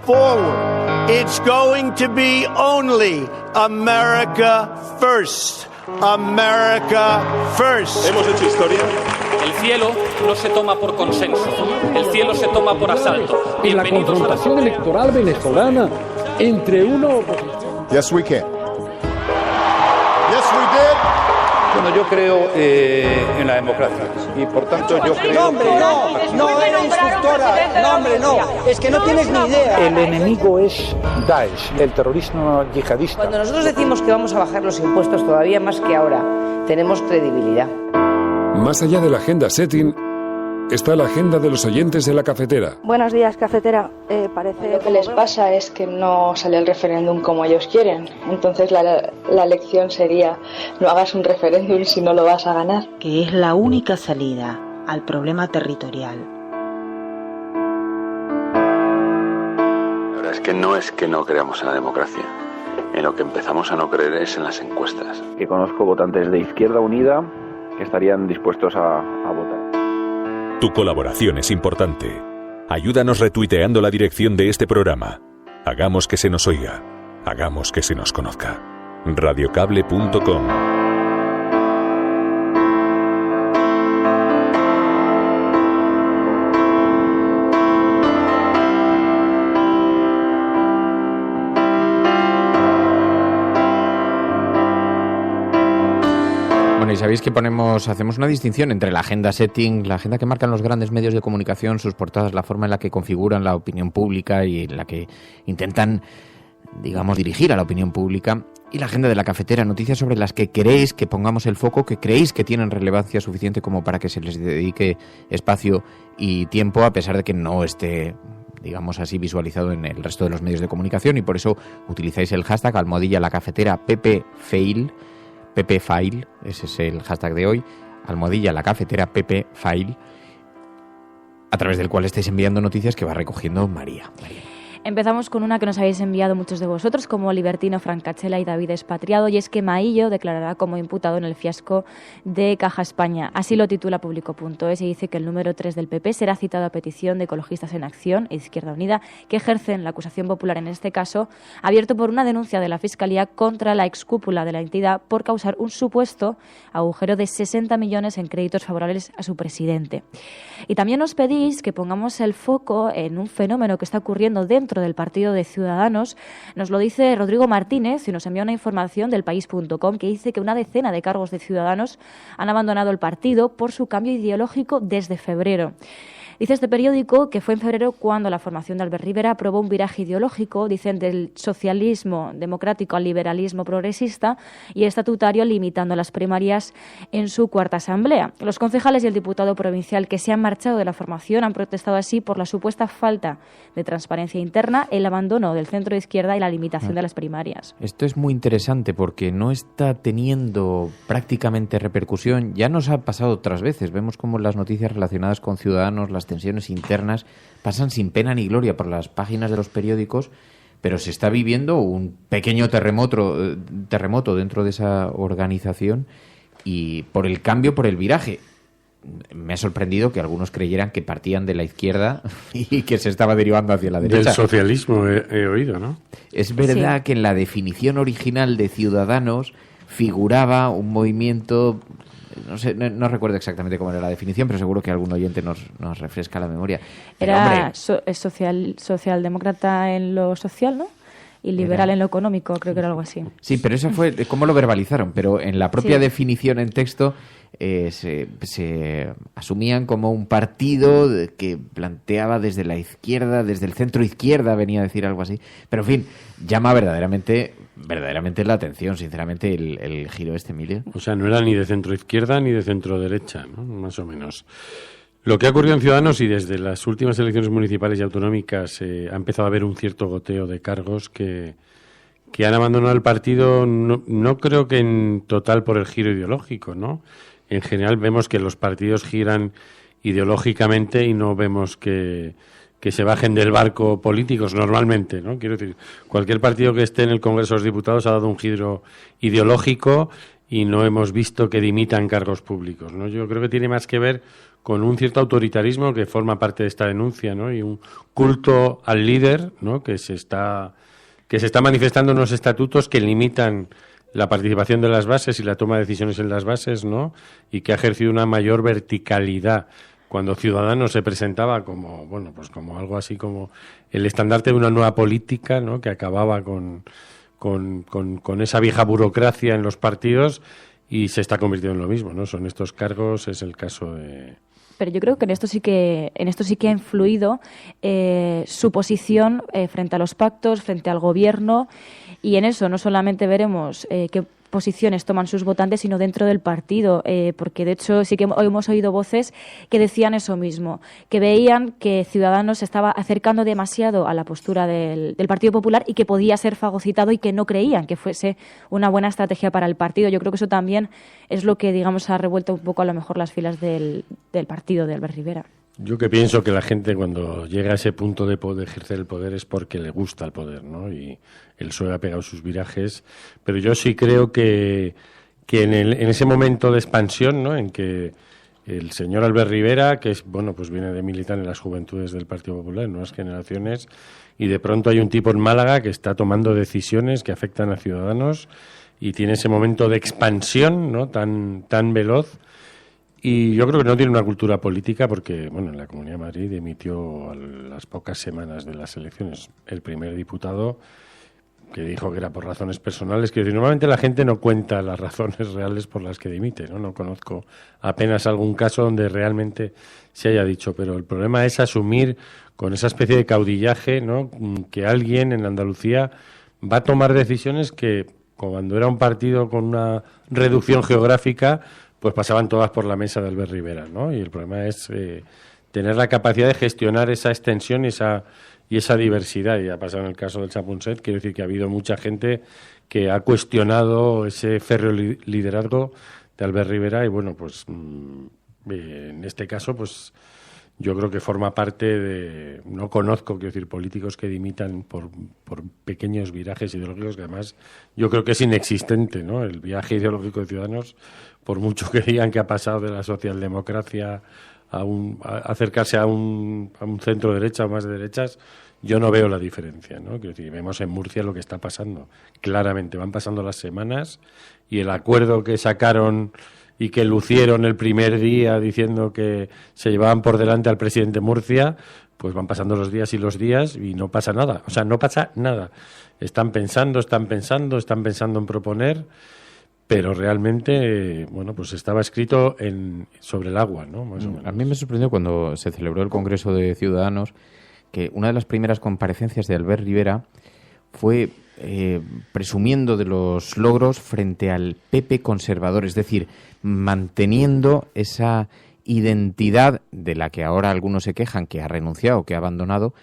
forward, it's going to be only America first. America first. Hemos hecho historia. El cielo no se toma por consenso, el cielo se toma por asalto. En la confrontación electoral venezolana entre uno oposición. Yes, we can. Yes, we did. Bueno, yo creo en la democracia y por tanto yo creo... No, hombre, no era instructora. No, hombre, no. Es que no tienes ni idea. El enemigo es Daesh, el terrorismo yihadista. Cuando nosotros decimos que vamos a bajar los impuestos todavía más que ahora, tenemos credibilidad. Más allá de la agenda setting, está la agenda de los oyentes de la cafetera. Buenos días, cafetera. Parece Lo que les pasa es que no sale el referéndum como ellos quieren. Entonces la lección sería: no hagas un referéndum si no lo vas a ganar. Que es la única salida al problema territorial. La verdad es que no creamos en la democracia. En lo que empezamos a no creer es en las encuestas. Que conozco votantes de Izquierda Unida que estarían dispuestos a votar. Tu colaboración es importante. Ayúdanos retuiteando la dirección de este programa. Hagamos que se nos oiga. Hagamos que se nos conozca. Radiocable.com. Y sabéis que hacemos una distinción entre la agenda setting, la agenda que marcan los grandes medios de comunicación, sus portadas, la forma en la que configuran la opinión pública y en la que intentan, digamos, dirigir a la opinión pública, y la agenda de la cafetera, noticias sobre las que queréis que pongamos el foco, que creéis que tienen relevancia suficiente como para que se les dedique espacio y tiempo, a pesar de que no esté, digamos así, visualizado en el resto de los medios de comunicación, y por eso utilizáis el hashtag #lacafetera ppfail. ppfail, ese es el hashtag de hoy, #lacafetera ppfail, a través del cual estáis enviando noticias que va recogiendo María. Empezamos con una que nos habéis enviado muchos de vosotros, como Libertino, Francachela y David Expatriado, y es que Maillo declarará como imputado en el fiasco de Caja España. Así lo titula Público.es y dice que el número 3 del PP será citado a petición de Ecologistas en Acción e Izquierda Unida, que ejercen la acusación popular en este caso, abierto por una denuncia de la Fiscalía contra la excúpula de la entidad por causar un supuesto agujero de 60 millones en créditos favorables a su presidente. Y también os pedís que pongamos el foco en un fenómeno que está ocurriendo dentro del partido de Ciudadanos. Nos lo dice Rodrigo Martínez y nos envía una información del país.com que dice que una decena de cargos de Ciudadanos han abandonado el partido por su cambio ideológico desde febrero. Dice este periódico que fue en febrero cuando la formación de Albert Rivera aprobó un viraje ideológico, dicen, del socialismo democrático al liberalismo progresista y estatutario, limitando las primarias en su cuarta asamblea. Los concejales y el diputado provincial que se han marchado de la formación han protestado así por la supuesta falta de transparencia interna, el abandono del centro de izquierda y la limitación de las primarias. Esto es muy interesante porque no está teniendo prácticamente repercusión. Ya nos ha pasado otras veces. Vemos cómo las noticias relacionadas con Ciudadanos, las tensiones internas, pasan sin pena ni gloria por las páginas de los periódicos, pero se está viviendo un pequeño terremoto dentro de esa organización y por el cambio, por el viraje. Me ha sorprendido que algunos creyeran que partían de la izquierda y que se estaba derivando hacia la derecha. Del socialismo he oído, ¿no? Es verdad que en la definición original de Ciudadanos figuraba un movimiento... No sé, no recuerdo exactamente cómo era la definición, pero seguro que algún oyente nos refresca la memoria. Era socialdemócrata en lo social, ¿no? Y liberal en lo económico, creo que era algo así. Sí, pero eso fue cómo lo verbalizaron, pero en la propia definición en texto se asumían como un partido que planteaba desde la izquierda, desde el centro izquierda, venía a decir algo así. Pero en fin, llama verdaderamente la atención, sinceramente, el giro de este, Emilio. O sea, no era ni de centro izquierda ni de centro derecha, ¿no? Más o menos. Lo que ha ocurrido en Ciudadanos, y desde las últimas elecciones municipales y autonómicas ha empezado a haber un cierto goteo de cargos que han abandonado el partido, no creo que en total por el giro ideológico, ¿no? En general vemos que los partidos giran ideológicamente y no vemos que se bajen del barco políticos normalmente, ¿no? Quiero decir, cualquier partido que esté en el Congreso de los Diputados ha dado un giro ideológico y no hemos visto que dimitan cargos públicos, ¿no? Yo creo que tiene más que ver con un cierto autoritarismo que forma parte de esta denuncia, ¿no? Y un culto al líder, ¿no? que se está manifestando en unos estatutos que limitan la participación de las bases y la toma de decisiones en las bases, ¿no? Y que ha ejercido una mayor verticalidad. Cuando Ciudadanos se presentaba como, bueno, pues como algo así como el estandarte de una nueva política, ¿no? Que acababa con esa vieja burocracia en los partidos, y se está convirtiendo en lo mismo, ¿no? Son estos cargos, es el caso de... Pero yo creo que en esto sí que ha influido su posición frente a los pactos, frente al gobierno, y en eso no solamente veremos que posiciones toman sus votantes, sino dentro del partido, porque de hecho sí que hoy hemos oído voces que decían eso mismo, que veían que Ciudadanos se estaba acercando demasiado a la postura del Partido Popular y que podía ser fagocitado y que no creían que fuese una buena estrategia para el partido. Yo creo que eso también es lo que, digamos, ha revuelto un poco a lo mejor las filas del partido de Albert Rivera. Yo que pienso que la gente cuando llega a ese punto de poder ejercer el poder es porque le gusta el poder, ¿no? Y el PSOE ha pegado sus virajes, pero yo sí creo que en ese momento de expansión, ¿no? En que el señor Albert Rivera, que es, bueno, pues viene de militar en las juventudes del Partido Popular, en nuevas generaciones, y de pronto hay un tipo en Málaga que está tomando decisiones que afectan a Ciudadanos y tiene ese momento de expansión, ¿no? tan veloz. Y yo creo que no tiene una cultura política porque, bueno, en la Comunidad de Madrid emitió a las pocas semanas de las elecciones el primer diputado que dijo que era por razones personales. Quiero decir, normalmente la gente no cuenta las razones reales por las que dimite, ¿no? No conozco apenas algún caso donde realmente se haya dicho, pero el problema es asumir con esa especie de caudillaje, ¿no? Que alguien en Andalucía va a tomar decisiones que, cuando era un partido con una reducción geográfica, pues pasaban todas por la mesa de Albert Rivera, ¿no? Y el problema es tener la capacidad de gestionar esa extensión y esa diversidad. Y ha pasado en el caso del Chapunset, quiero decir que ha habido mucha gente que ha cuestionado ese férreo liderazgo de Albert Rivera y, bueno, pues en este caso, pues yo creo que forma parte de... No conozco, quiero decir, políticos que dimitan por pequeños virajes ideológicos, que además yo creo que es inexistente, ¿no? El viaje ideológico de Ciudadanos, por mucho que digan que ha pasado de la socialdemocracia a acercarse a un centro derecha o más de derechas, yo no veo la diferencia, ¿no? Quiero decir, vemos en Murcia lo que está pasando. Claramente, van pasando las semanas y el acuerdo que sacaron y que lucieron el primer día diciendo que se llevaban por delante al presidente Murcia, pues van pasando los días y no pasa nada. O sea, no pasa nada. Están pensando en proponer, pero realmente, bueno, pues estaba escrito sobre el agua, ¿no? Más o menos. A mí me sorprendió cuando se celebró el Congreso de Ciudadanos que una de las primeras comparecencias de Albert Rivera fue presumiendo de los logros frente al PP conservador, es decir, manteniendo esa identidad de la que ahora algunos se quejan, que ha renunciado, que ha abandonado,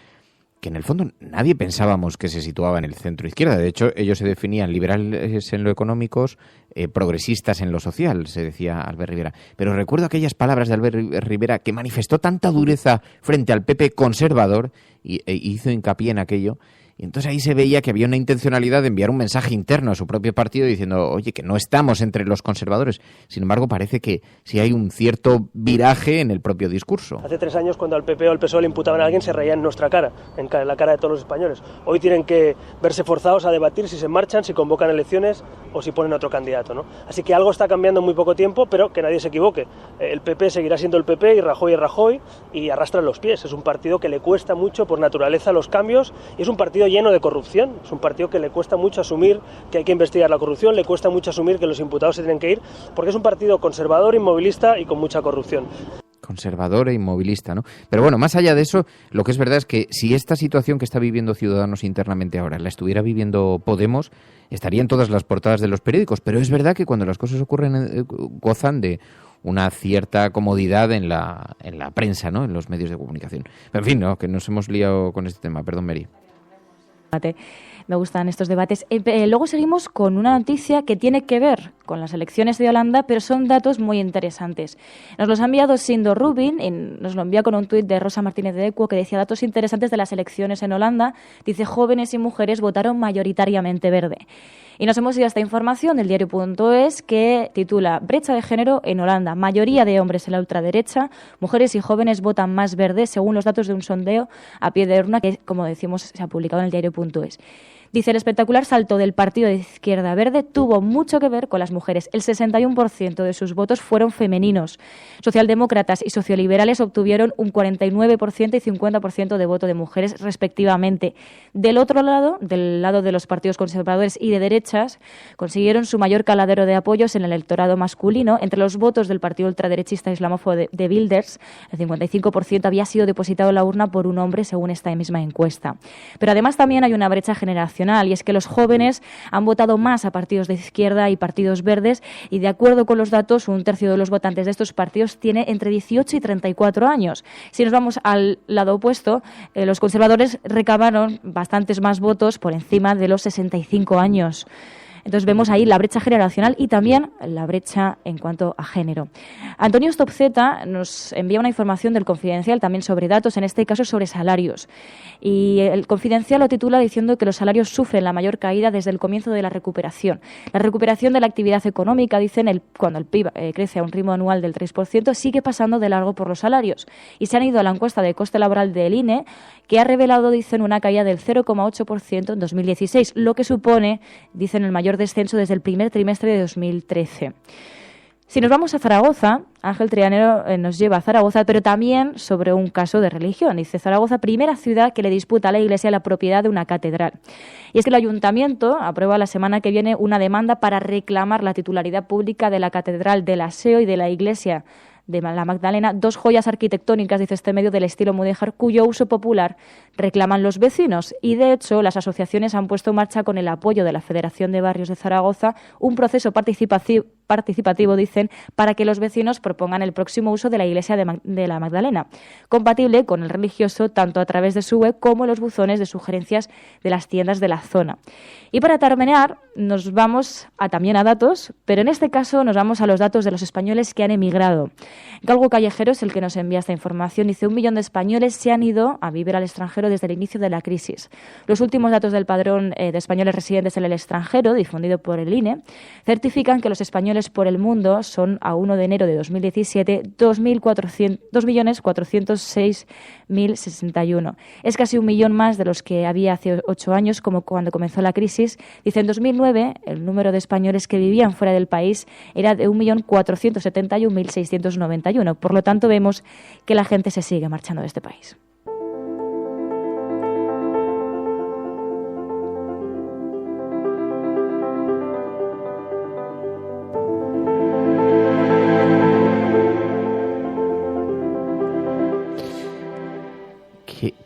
que en el fondo nadie pensábamos que se situaba en el centro izquierda. De hecho, ellos se definían liberales en lo económicos, progresistas en lo social, se decía Albert Rivera. Pero recuerdo aquellas palabras de Albert Rivera que manifestó tanta dureza frente al PP conservador e hizo hincapié en aquello. Y entonces ahí se veía que había una intencionalidad de enviar un mensaje interno a su propio partido diciendo, oye, que no estamos entre los conservadores. Sin embargo, parece que sí hay un cierto viraje en el propio discurso. Hace 3 años, cuando al PP o al PSOE le imputaban a alguien, se reían en nuestra cara, en la cara de todos los españoles. Hoy tienen que verse forzados a debatir si se marchan, si convocan elecciones o si ponen otro candidato, ¿no? Así que algo está cambiando en muy poco tiempo, pero que nadie se equivoque. El PP seguirá siendo el PP y Rajoy es Rajoy y arrastran los pies. Es un partido que le cuesta mucho por naturaleza los cambios y es un partido lleno de corrupción. Es un partido que le cuesta mucho asumir que hay que investigar la corrupción, le cuesta mucho asumir que los imputados se tienen que ir, porque es un partido conservador, inmovilista y con mucha corrupción. Conservador e inmovilista, ¿no? Pero bueno, más allá de eso, lo que es verdad es que si esta situación que está viviendo Ciudadanos internamente ahora la estuviera viviendo Podemos, estaría en todas las portadas de los periódicos. Pero es verdad que cuando las cosas ocurren gozan de una cierta comodidad en la prensa, ¿no? En los medios de comunicación. En fin, ¿no? Que nos hemos liado con este tema. Perdón, Mary. Me gustan estos debates. Luego seguimos con una noticia que tiene que ver con las elecciones de Holanda, pero son datos muy interesantes. Nos los ha enviado Sindo Rubin, y nos lo envía con un tuit de Rosa Martínez de Equo, que decía datos interesantes de las elecciones en Holanda. Dice, jóvenes y mujeres votaron mayoritariamente verde. Y nos hemos ido a esta información del diario.es que titula Brecha de género en Holanda. Mayoría de hombres en la ultraderecha, mujeres y jóvenes votan más verde según los datos de un sondeo a pie de urna que, como decimos, se ha publicado en el diario.es. Dice, el espectacular salto del partido de Izquierda Verde tuvo mucho que ver con las mujeres. El 61% de sus votos fueron femeninos. Socialdemócratas y socioliberales obtuvieron un 49% y 50% de voto de mujeres, respectivamente. Del otro lado, del lado de los partidos conservadores y de derechas, consiguieron su mayor caladero de apoyos en el electorado masculino. Entre los votos del partido ultraderechista islamófobo de Wilders, el 55% había sido depositado en la urna por un hombre, según esta misma encuesta. Pero además también hay una brecha generacional generacional, y es que los jóvenes han votado más a partidos de izquierda y partidos verdes, y de acuerdo con los datos, un tercio de los votantes de estos partidos tiene entre 18 y 34 años. Si nos vamos al lado opuesto, los conservadores recabaron bastantes más votos por encima de los 65 años. Entonces vemos ahí la brecha generacional y también la brecha en cuanto a género. Antonio Stopzeta nos envía una información del Confidencial también sobre datos, en este caso sobre salarios. Y el Confidencial lo titula diciendo que los salarios sufren la mayor caída desde el comienzo de la recuperación. La recuperación de la actividad económica, dicen, cuando el PIB crece a un ritmo anual del 3%, sigue pasando de largo por los salarios. Y se han ido a la encuesta de coste laboral del INE, que ha revelado, dicen, una caída del 0,8% en 2016, lo que supone, dicen, el mayor descenso desde el primer trimestre de 2013. Si nos vamos a Zaragoza, Ángel Trianero nos lleva a Zaragoza, pero también sobre un caso de religión. Dice: Zaragoza, primera ciudad que le disputa a la Iglesia la propiedad de una catedral. Y es que el Ayuntamiento aprueba la semana que viene una demanda para reclamar la titularidad pública de la Catedral del Aseo y de la Iglesia de la Magdalena, dos joyas arquitectónicas, dice este medio, del estilo mudéjar, cuyo uso popular reclaman los vecinos. Y, de hecho, las asociaciones han puesto en marcha, con el apoyo de la Federación de Barrios de Zaragoza, un proceso participativo, dicen, para que los vecinos propongan el próximo uso de la iglesia de la Magdalena, compatible con el religioso, tanto a través de su web como los buzones de sugerencias de las tiendas de la zona. Y para terminar, nos vamos también a datos, pero en este caso nos vamos a los datos de los españoles que han emigrado. Galgo Callejero es el que nos envía esta información. Dice: 1 millón de españoles se han ido a vivir al extranjero desde el inicio de la crisis. Los últimos datos del padrón de españoles residentes en el extranjero, difundido por el INE, certifican que los españoles por el mundo son, a 1 de enero de 2017, 2.406.061. Es casi 1 millón más de los que había hace 8 años, como cuando comenzó la crisis. Dice: en 2009, el número de españoles que vivían fuera del país era de 1.471.691. Por lo tanto, vemos que la gente se sigue marchando de este país.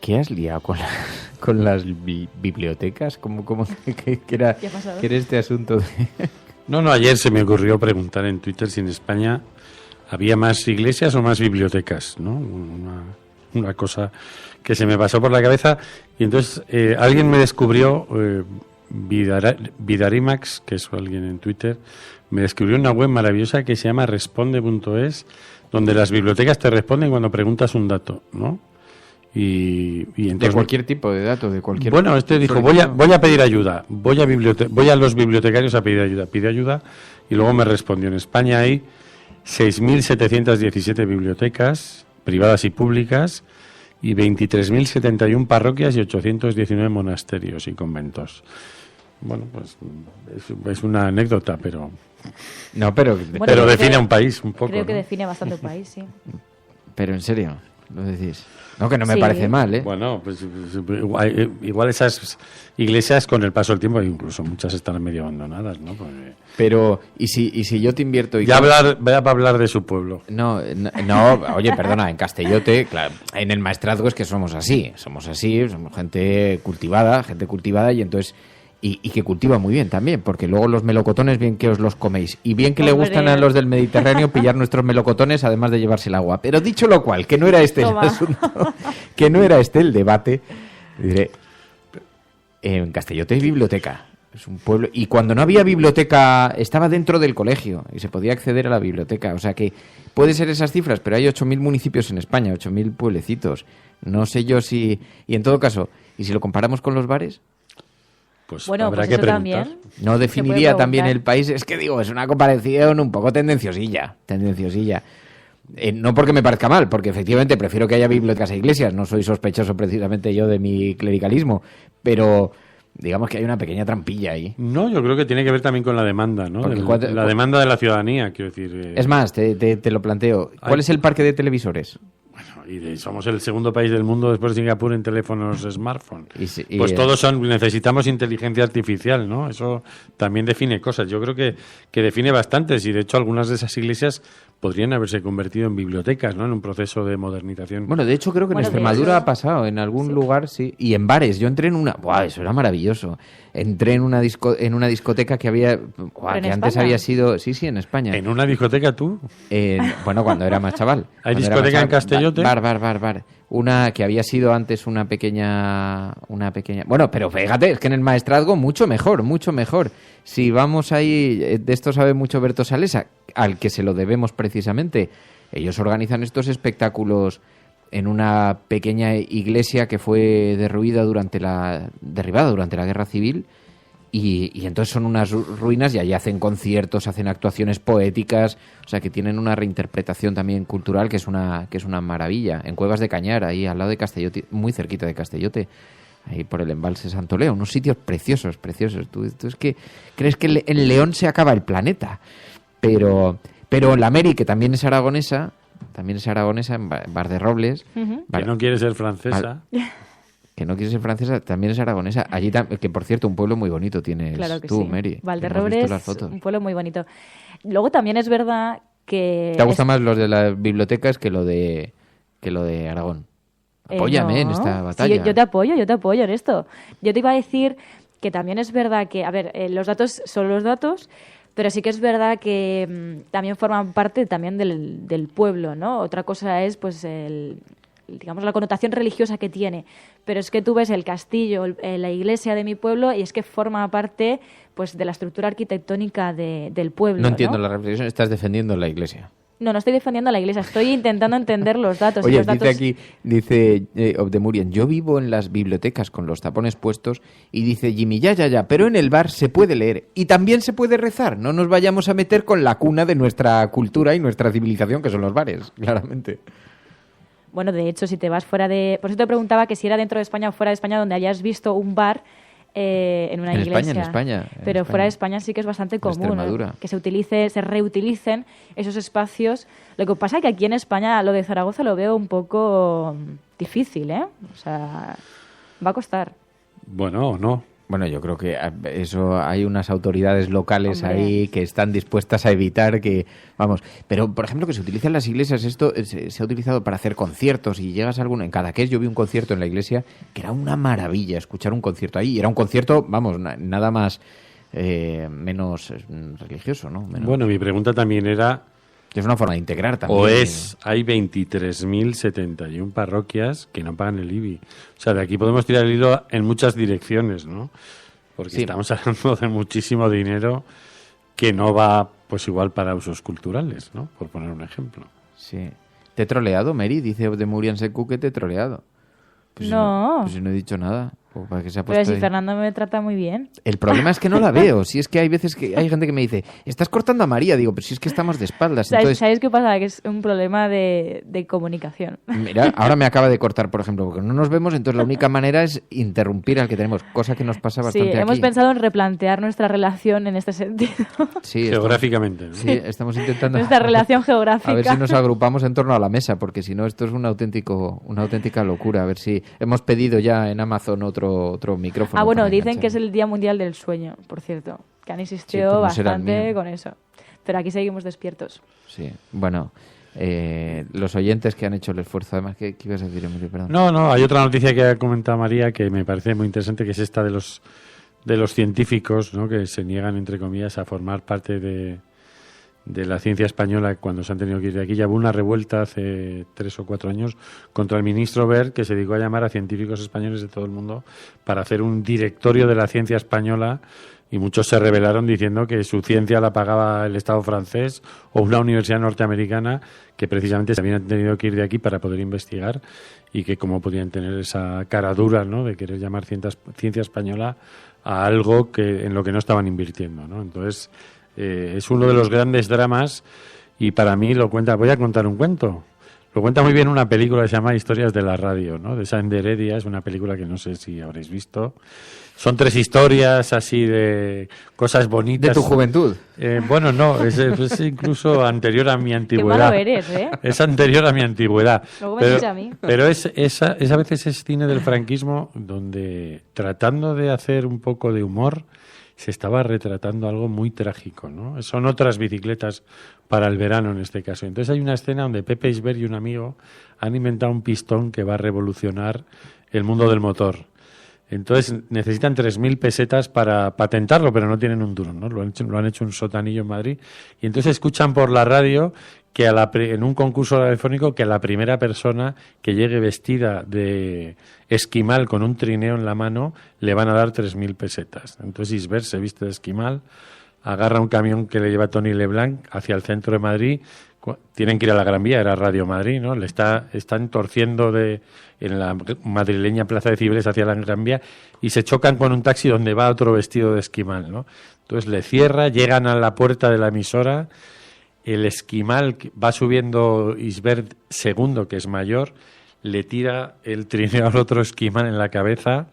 ¿Qué has liado con las bibliotecas? ¿Qué era este asunto? No, ayer se me ocurrió preguntar en Twitter si en España había más iglesias o más bibliotecas, ¿no? Una cosa que se me pasó por la cabeza, y entonces alguien me descubrió, Vidarimax, que es alguien en Twitter, me descubrió una web maravillosa que se llama responde.es, donde las bibliotecas te responden cuando preguntas un dato, ¿no? Y entonces, de cualquier tipo de datos, de cualquier... Bueno, dijo, voy a pedir ayuda, voy a los bibliotecarios a pedir ayuda, pide ayuda, y luego me respondió: en España hay 6.717 bibliotecas privadas y públicas y 23.071 parroquias y 819 monasterios y conventos. Bueno, pues es una anécdota, pero... No, pero define un país un poco. Creo que ¿no? define bastante un país, sí. Pero en serio, lo decís. No, que no me parece mal, ¿eh? Bueno, pues igual esas iglesias con el paso del tiempo, incluso muchas están medio abandonadas, ¿no? Porque... Pero, ¿y si yo te invierto... Ya va a hablar de su pueblo. No, oye, perdona, en Castellote, claro, en el maestrazgo es que somos gente cultivada, y entonces... Y que cultiva muy bien también, porque luego los melocotones bien que os los coméis, y bien que le gustan a los del Mediterráneo pillar nuestros melocotones, además de llevarse el agua. Pero dicho lo cual, que no era este el asunto, que no era este el debate, diré, en Castellote hay biblioteca, es un pueblo, y cuando no había biblioteca estaba dentro del colegio y se podía acceder a la biblioteca, o sea que puede ser esas cifras, pero hay 8.000 municipios en España, 8.000 pueblecitos, no sé yo si, y en todo caso, ¿y si lo comparamos con los bares? Pues bueno, habrá pues que eso preguntar. También. No definiría también el país, es que digo, es una comparación un poco tendenciosilla. No porque me parezca mal, porque efectivamente prefiero que haya bibliotecas e iglesias, no soy sospechoso precisamente yo de mi clericalismo, pero digamos que hay una pequeña trampilla ahí. No, yo creo que tiene que ver también con la demanda, ¿no? La demanda de la ciudadanía, quiero decir. Es más, te lo planteo. ¿Cuál es el parque de televisores? Y somos el segundo país del mundo después de Singapur en teléfonos smartphone. Pues todos necesitamos inteligencia artificial, ¿no? Eso también define cosas. Yo creo que define bastantes, y de hecho algunas de esas iglesias podrían haberse convertido en bibliotecas, ¿no? En un proceso de modernización. Bueno, de hecho creo que en Extremadura ha pasado, en algún lugar sí, y en bares. Yo entré en una, ¡buah! Eso era maravilloso. Entré en una discoteca que había, ¡buah! Que antes había sido, sí, en España. ¿En una discoteca tú? Bueno, cuando era más chaval. ¿Hay discoteca en Castellote? Bar. Una que había sido antes una pequeña. Bueno, pero fíjate, es que en el Maestrazgo mucho mejor. Si vamos ahí, de esto sabe mucho Berto Salesa, al que se lo debemos precisamente. Ellos organizan estos espectáculos en una pequeña iglesia que fue derribada durante la Guerra Civil. Y entonces son unas ruinas y allí hacen conciertos, hacen actuaciones poéticas, o sea que tienen una reinterpretación también cultural que es una maravilla. En Cuevas de Cañar, ahí al lado de Castellote, muy cerquita de Castellote, ahí por el embalse Santo Leo, unos sitios preciosos. Tú es que crees que en León se acaba el planeta, pero la Mary, que también es aragonesa en Bar de Robles. Uh-huh. Que no quiere ser francesa. Que no quiere ser francesa, también es aragonesa. Allí, que por cierto, un pueblo muy bonito tienes tú, sí. Mary. Valderrobles, un pueblo muy bonito. Luego también es verdad que... ¿Te gusta más los de las bibliotecas que lo de Aragón? Apóyame en esta batalla. Sí, yo te apoyo en esto. Yo te iba a decir que también es verdad que, los datos son los datos, pero sí que es verdad que también forman parte también del pueblo, ¿no? Otra cosa es, pues, digamos, la connotación religiosa que tiene, pero es que tú ves el castillo, la iglesia de mi pueblo, y es que forma parte, pues, de la estructura arquitectónica del pueblo. No entiendo la reflexión, estás defendiendo la iglesia. No estoy defendiendo a la iglesia, estoy intentando entender los datos. Oye, y los datos... dice Obdemurian, yo vivo en las bibliotecas con los tapones puestos, y dice Jimmy, ya, pero en el bar se puede leer y también se puede rezar. No nos vayamos a meter con la cuna de nuestra cultura y nuestra civilización, que son los bares, claramente. Bueno, de hecho, si te vas fuera de... Por eso te preguntaba que si era dentro de España o fuera de España donde hayas visto un bar en una iglesia. En España. Pero fuera de España sí que es bastante común, ¿no? Que se reutilicen esos espacios. Lo que pasa es que aquí en España lo de Zaragoza lo veo un poco difícil, ¿eh? O sea, va a costar. Bueno, o no. Bueno, yo creo que eso hay unas autoridades locales ahí que están dispuestas a evitar que... Vamos, pero por ejemplo que se utiliza en las iglesias, esto se ha utilizado para hacer conciertos y llegas a alguno... En Cadaqués yo vi un concierto en la iglesia que era una maravilla escuchar un concierto ahí. Y era un concierto, vamos, nada más menos religioso, ¿no? Bueno, mi pregunta también era... Es una forma de integrar también. Hay 23.071 parroquias que no pagan el IBI. O sea, de aquí podemos tirar el hilo en muchas direcciones, ¿no? Porque estamos hablando de muchísimo dinero que no va, pues igual para usos culturales, ¿no? Por poner un ejemplo. Sí. ¿Te he troleado, Mary? Dice de Murian Secu que te he troleado. Pues no. Si no he dicho nada. Para que se ha pero si ahí. Fernando me trata muy bien. El problema es que no la veo. Si es que hay veces que hay gente que me dice, estás cortando a María. Digo, pero si es que estamos de espaldas. Entonces... ¿Sabes qué pasa? Que es un problema de comunicación. Mira, ahora me acaba de cortar, por ejemplo, porque no nos vemos, entonces la única manera es interrumpir al que tenemos, cosa que nos pasa bastante aquí. Sí, hemos pensado en replantear nuestra relación en este sentido. Sí, geográficamente, ¿no? Sí, estamos intentando... Nuestra relación geográfica. A ver si nos agrupamos en torno a la mesa, porque si no esto es una auténtica locura. A ver si hemos pedido ya en Amazon otro micrófono. Bueno, dicen que es el Día Mundial del Sueño, por cierto, que han insistido bastante con eso. Pero aquí seguimos despiertos. Sí, bueno, los oyentes que han hecho el esfuerzo, además, ¿qué ibas a decir, Emilio? Perdón. No, hay otra noticia que ha comentado María que me parece muy interesante, que es esta de los científicos, ¿no? Que se niegan, entre comillas, a formar parte de la ciencia española cuando se han tenido que ir de aquí. Ya hubo una revuelta hace 3 o 4 años contra el ministro Wert, que se dedicó a llamar a científicos españoles de todo el mundo para hacer un directorio de la ciencia española, y muchos se rebelaron diciendo que su ciencia la pagaba el Estado francés o una universidad norteamericana, que precisamente se habían tenido que ir de aquí para poder investigar, y que cómo podían tener esa cara dura, ¿no?, de querer llamar ciencia española a algo en lo que no estaban invirtiendo, ¿no? Entonces... es uno de los grandes dramas, y para mí voy a contar un cuento. Lo cuenta muy bien una película que se llama Historias de la Radio, ¿no? De Sáenz de Heredia. Es una película que no sé si habréis visto. Son 3 historias así de cosas bonitas. ¿De tu juventud? Bueno, no, es incluso anterior a mi antigüedad. Qué malo eres, ¿eh? Es anterior a mi antigüedad. Luego me dices a mí. Pero a veces es cine del franquismo, donde tratando de hacer un poco de humor, se estaba retratando algo muy trágico, ¿no? Son otras bicicletas para el verano en este caso. Entonces hay una escena donde Pepe Isbert y un amigo han inventado un pistón que va a revolucionar el mundo del motor. Entonces necesitan 3.000 pesetas para patentarlo, pero no tienen un duro, ¿no? Lo han hecho en un sotanillo en Madrid. Y entonces escuchan por la radio que en un concurso radiofónico que a la primera persona que llegue vestida de esquimal con un trineo en la mano le van a dar 3.000 pesetas. Entonces Isbert se viste de esquimal, agarra un camión que le lleva Tony Leblanc hacia el centro de Madrid. Tienen que ir a la Gran Vía, era Radio Madrid, ¿no? Están torciendo en la madrileña Plaza de Cibeles hacia la Gran Vía y se chocan con un taxi donde va otro vestido de esquimal, ¿no? Entonces le cierra, llegan a la puerta de la emisora, el esquimal va subiendo Isbert segundo, que es mayor, le tira el trineo al otro esquimal en la cabeza,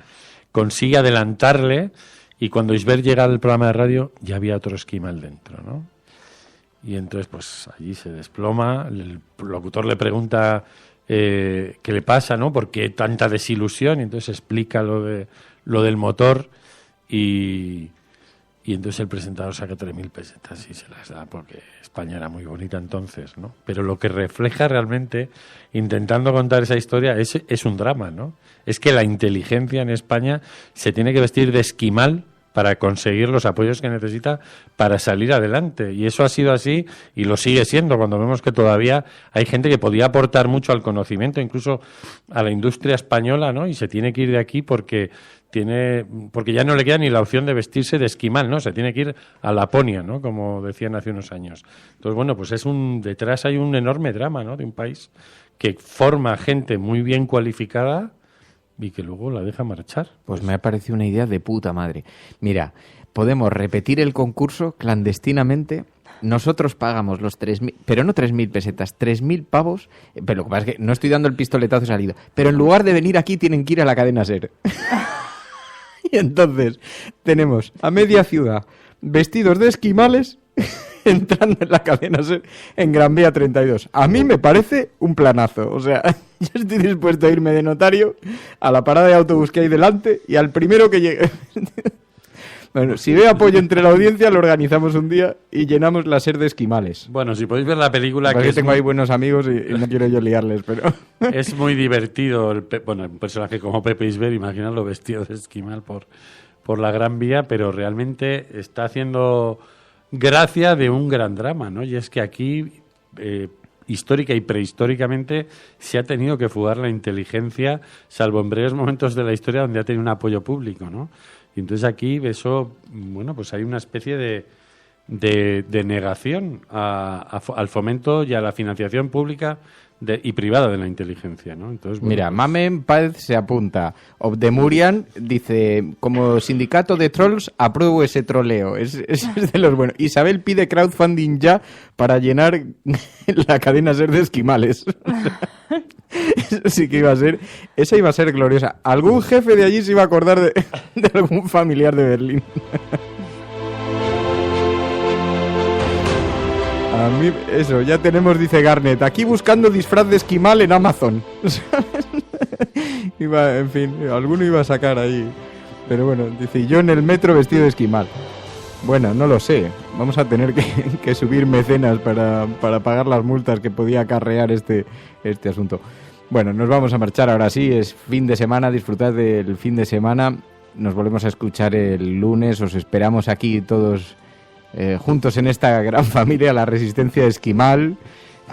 consigue adelantarle y cuando Isbert llega al programa de radio ya había otro esquimal dentro, ¿no? Y entonces, pues allí se desploma, el locutor le pregunta qué le pasa, ¿no? ¿Por qué tanta desilusión? Y entonces explica lo del motor y entonces el presentador saca 3.000 pesetas y se las da porque España era muy bonita entonces, ¿no? Pero lo que refleja realmente, intentando contar esa historia, es un drama, ¿no? Es que la inteligencia en España se tiene que vestir de esquimal para conseguir los apoyos que necesita para salir adelante. Y eso ha sido así y lo sigue siendo cuando vemos que todavía hay gente que podía aportar mucho al conocimiento, incluso a la industria española, ¿no? Y se tiene que ir de aquí porque ya no le queda ni la opción de vestirse de esquimal, ¿no? Se tiene que ir a Laponia, ¿no? Como decían hace unos años. Entonces, bueno, pues detrás hay un enorme drama, ¿no? De un país que forma gente muy bien cualificada y que luego la deja marchar. Pues me ha parecido una idea de puta madre. Mira, podemos repetir el concurso clandestinamente. Nosotros pagamos los 3.000, pero no 3.000 pesetas, 3.000 pavos. Pero lo que pasa es que no estoy dando el pistoletazo de salida. Pero en lugar de venir aquí tienen que ir a la cadena SER. Y entonces tenemos a media ciudad vestidos de esquimales entrando en la cadena SER en Gran Vía 32. A mí me parece un planazo. O sea, yo estoy dispuesto a irme de notario a la parada de autobús que hay delante y al primero que llegue. Bueno, si ve apoyo entre la audiencia, lo organizamos un día y llenamos la SER de esquimales. Bueno, si podéis ver la película... Que tengo ahí buenos amigos y no quiero yo liarles, pero... Es muy divertido. Un personaje como Pepe Isbert, imaginadlo vestido de esquimal por la Gran Vía, pero realmente está haciendo gracia de un gran drama, ¿no? Y es que aquí, histórica y prehistóricamente, se ha tenido que fugar la inteligencia, salvo en breves momentos de la historia donde ha tenido un apoyo público, ¿no? Y entonces aquí eso, bueno, pues hay una especie de negación al fomento y a la financiación pública y privada de la inteligencia, ¿no? Entonces, bueno, mira, pues... Mamen Páez se apunta. Obdemurian dice, como sindicato de trolls, apruebo ese troleo. Es de los buenos. Isabel pide crowdfunding ya para llenar la cadena SER de esquimales. Eso sí que iba a ser... Esa iba a ser gloriosa. Algún jefe de allí se iba a acordar de algún familiar de Berlín. A mí, eso, ya tenemos, dice Garnet, aquí buscando disfraz de esquimal en Amazon. En fin, alguno iba a sacar ahí. Pero bueno, dice, yo en el metro vestido de esquimal. Bueno, no lo sé. Vamos a tener que subir mecenas para pagar las multas que podía acarrear este asunto. Bueno, nos vamos a marchar ahora sí. Es fin de semana, disfrutad del fin de semana. Nos volvemos a escuchar el lunes. Os esperamos aquí todos... juntos en esta gran familia, la resistencia esquimal,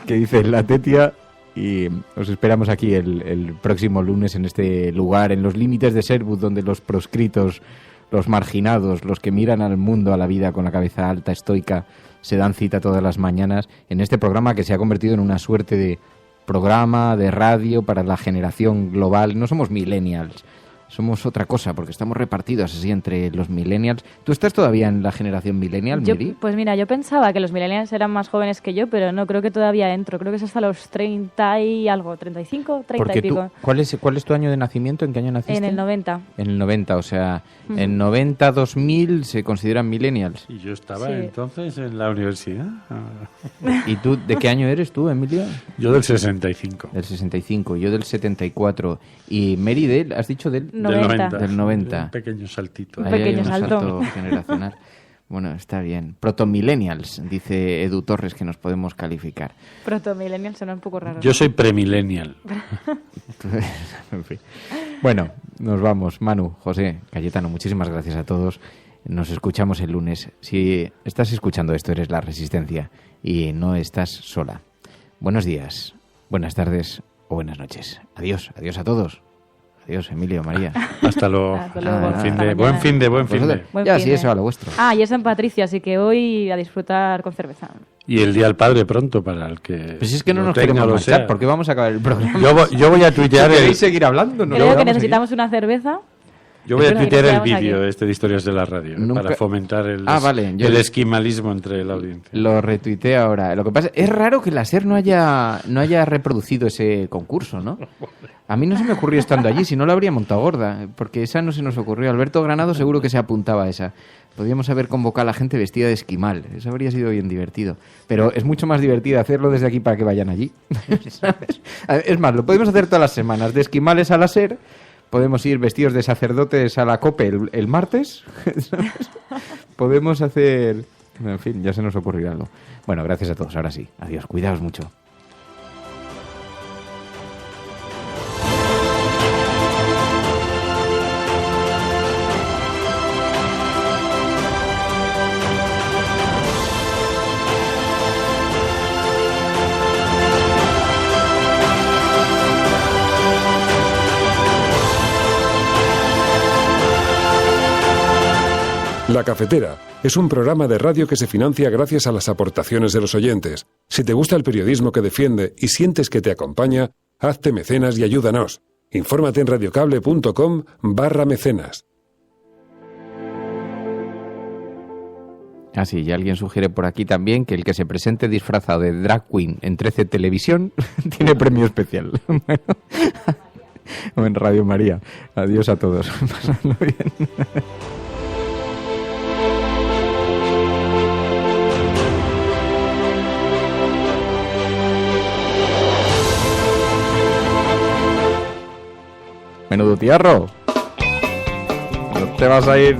que dice la Tetia, y os esperamos aquí el próximo lunes en este lugar, en los límites de Sherwood, donde los proscritos, los marginados, los que miran al mundo, a la vida con la cabeza alta, estoica, se dan cita todas las mañanas en este programa que se ha convertido en una suerte de programa de radio para la generación global. No somos millennials, somos otra cosa, porque estamos repartidos así entre los millennials. ¿Tú estás todavía en la generación millennial, Miri? Pues mira, yo pensaba que los millennials eran más jóvenes que yo, pero no, creo que todavía entro. Creo que es hasta los 30 y algo, 35, 30 y pico. ¿Cuál es tu año de nacimiento? ¿En qué año naciste? En el 90. En el 90, o sea, en 90, 2000 se consideran millennials. Y yo estaba entonces en la universidad. ¿Y tú, de qué año eres tú, Emilio? Yo del 65. Del 65, yo del 74. ¿Y Meri, has dicho del...? Del 90. Un pequeño saltito. Ahí hay un salto generacional. Bueno, está bien. Protomillennials, dice Edu Torres, que nos podemos calificar. Protomillennials suena un poco raro. Yo soy premillennial. En fin. Bueno, nos vamos. Manu, José, Cayetano, muchísimas gracias a todos. Nos escuchamos el lunes. Si estás escuchando esto, eres La Resistencia y no estás sola. Buenos días, buenas tardes o buenas noches. Adiós, adiós a todos. Adiós, Emilio, María. Hasta luego. Buen fin de. Ya, sí, eso a lo vuestro. Y es San Patricio, así que hoy a disfrutar con cerveza. Y el Día del Padre pronto para el que... Pues es que no nos queremos marchar, porque vamos a acabar el programa. Yo voy a tuitear... ¿Queréis seguir hablando? No, creo que necesitamos una cerveza. Yo voy a tuitear el vídeo de Historias de la Radio para fomentar el esquimalismo entre la audiencia. Lo retuiteé ahora. Lo que pasa es raro que la SER no haya reproducido ese concurso, ¿no? A mí no se me ocurrió estando allí, si no la habría montado gorda, porque esa no se nos ocurrió. Alberto Granado seguro que se apuntaba a esa. Podríamos haber convocado a la gente vestida de esquimal. Eso habría sido bien divertido. Pero es mucho más divertido hacerlo desde aquí para que vayan allí. ¿Sabes? Es más, lo podemos hacer todas las semanas. De esquimales a la SER, podemos ir vestidos de sacerdotes a la COPE el martes. ¿Sabes? Podemos hacer... En fin, ya se nos ocurrirá algo. Bueno, gracias a todos. Ahora sí. Adiós. Cuidaos mucho. La Cafetera es un programa de radio que se financia gracias a las aportaciones de los oyentes. Si te gusta el periodismo que defiende y sientes que te acompaña, hazte mecenas y ayúdanos. Infórmate en radiocable.com/mecenas. Sí, y alguien sugiere por aquí también que el que se presente disfrazado de drag queen en 13 Televisión tiene premio especial. O en Radio María. Adiós a todos. Pasadlo bien. Menudo tiarro. No te vas a ir...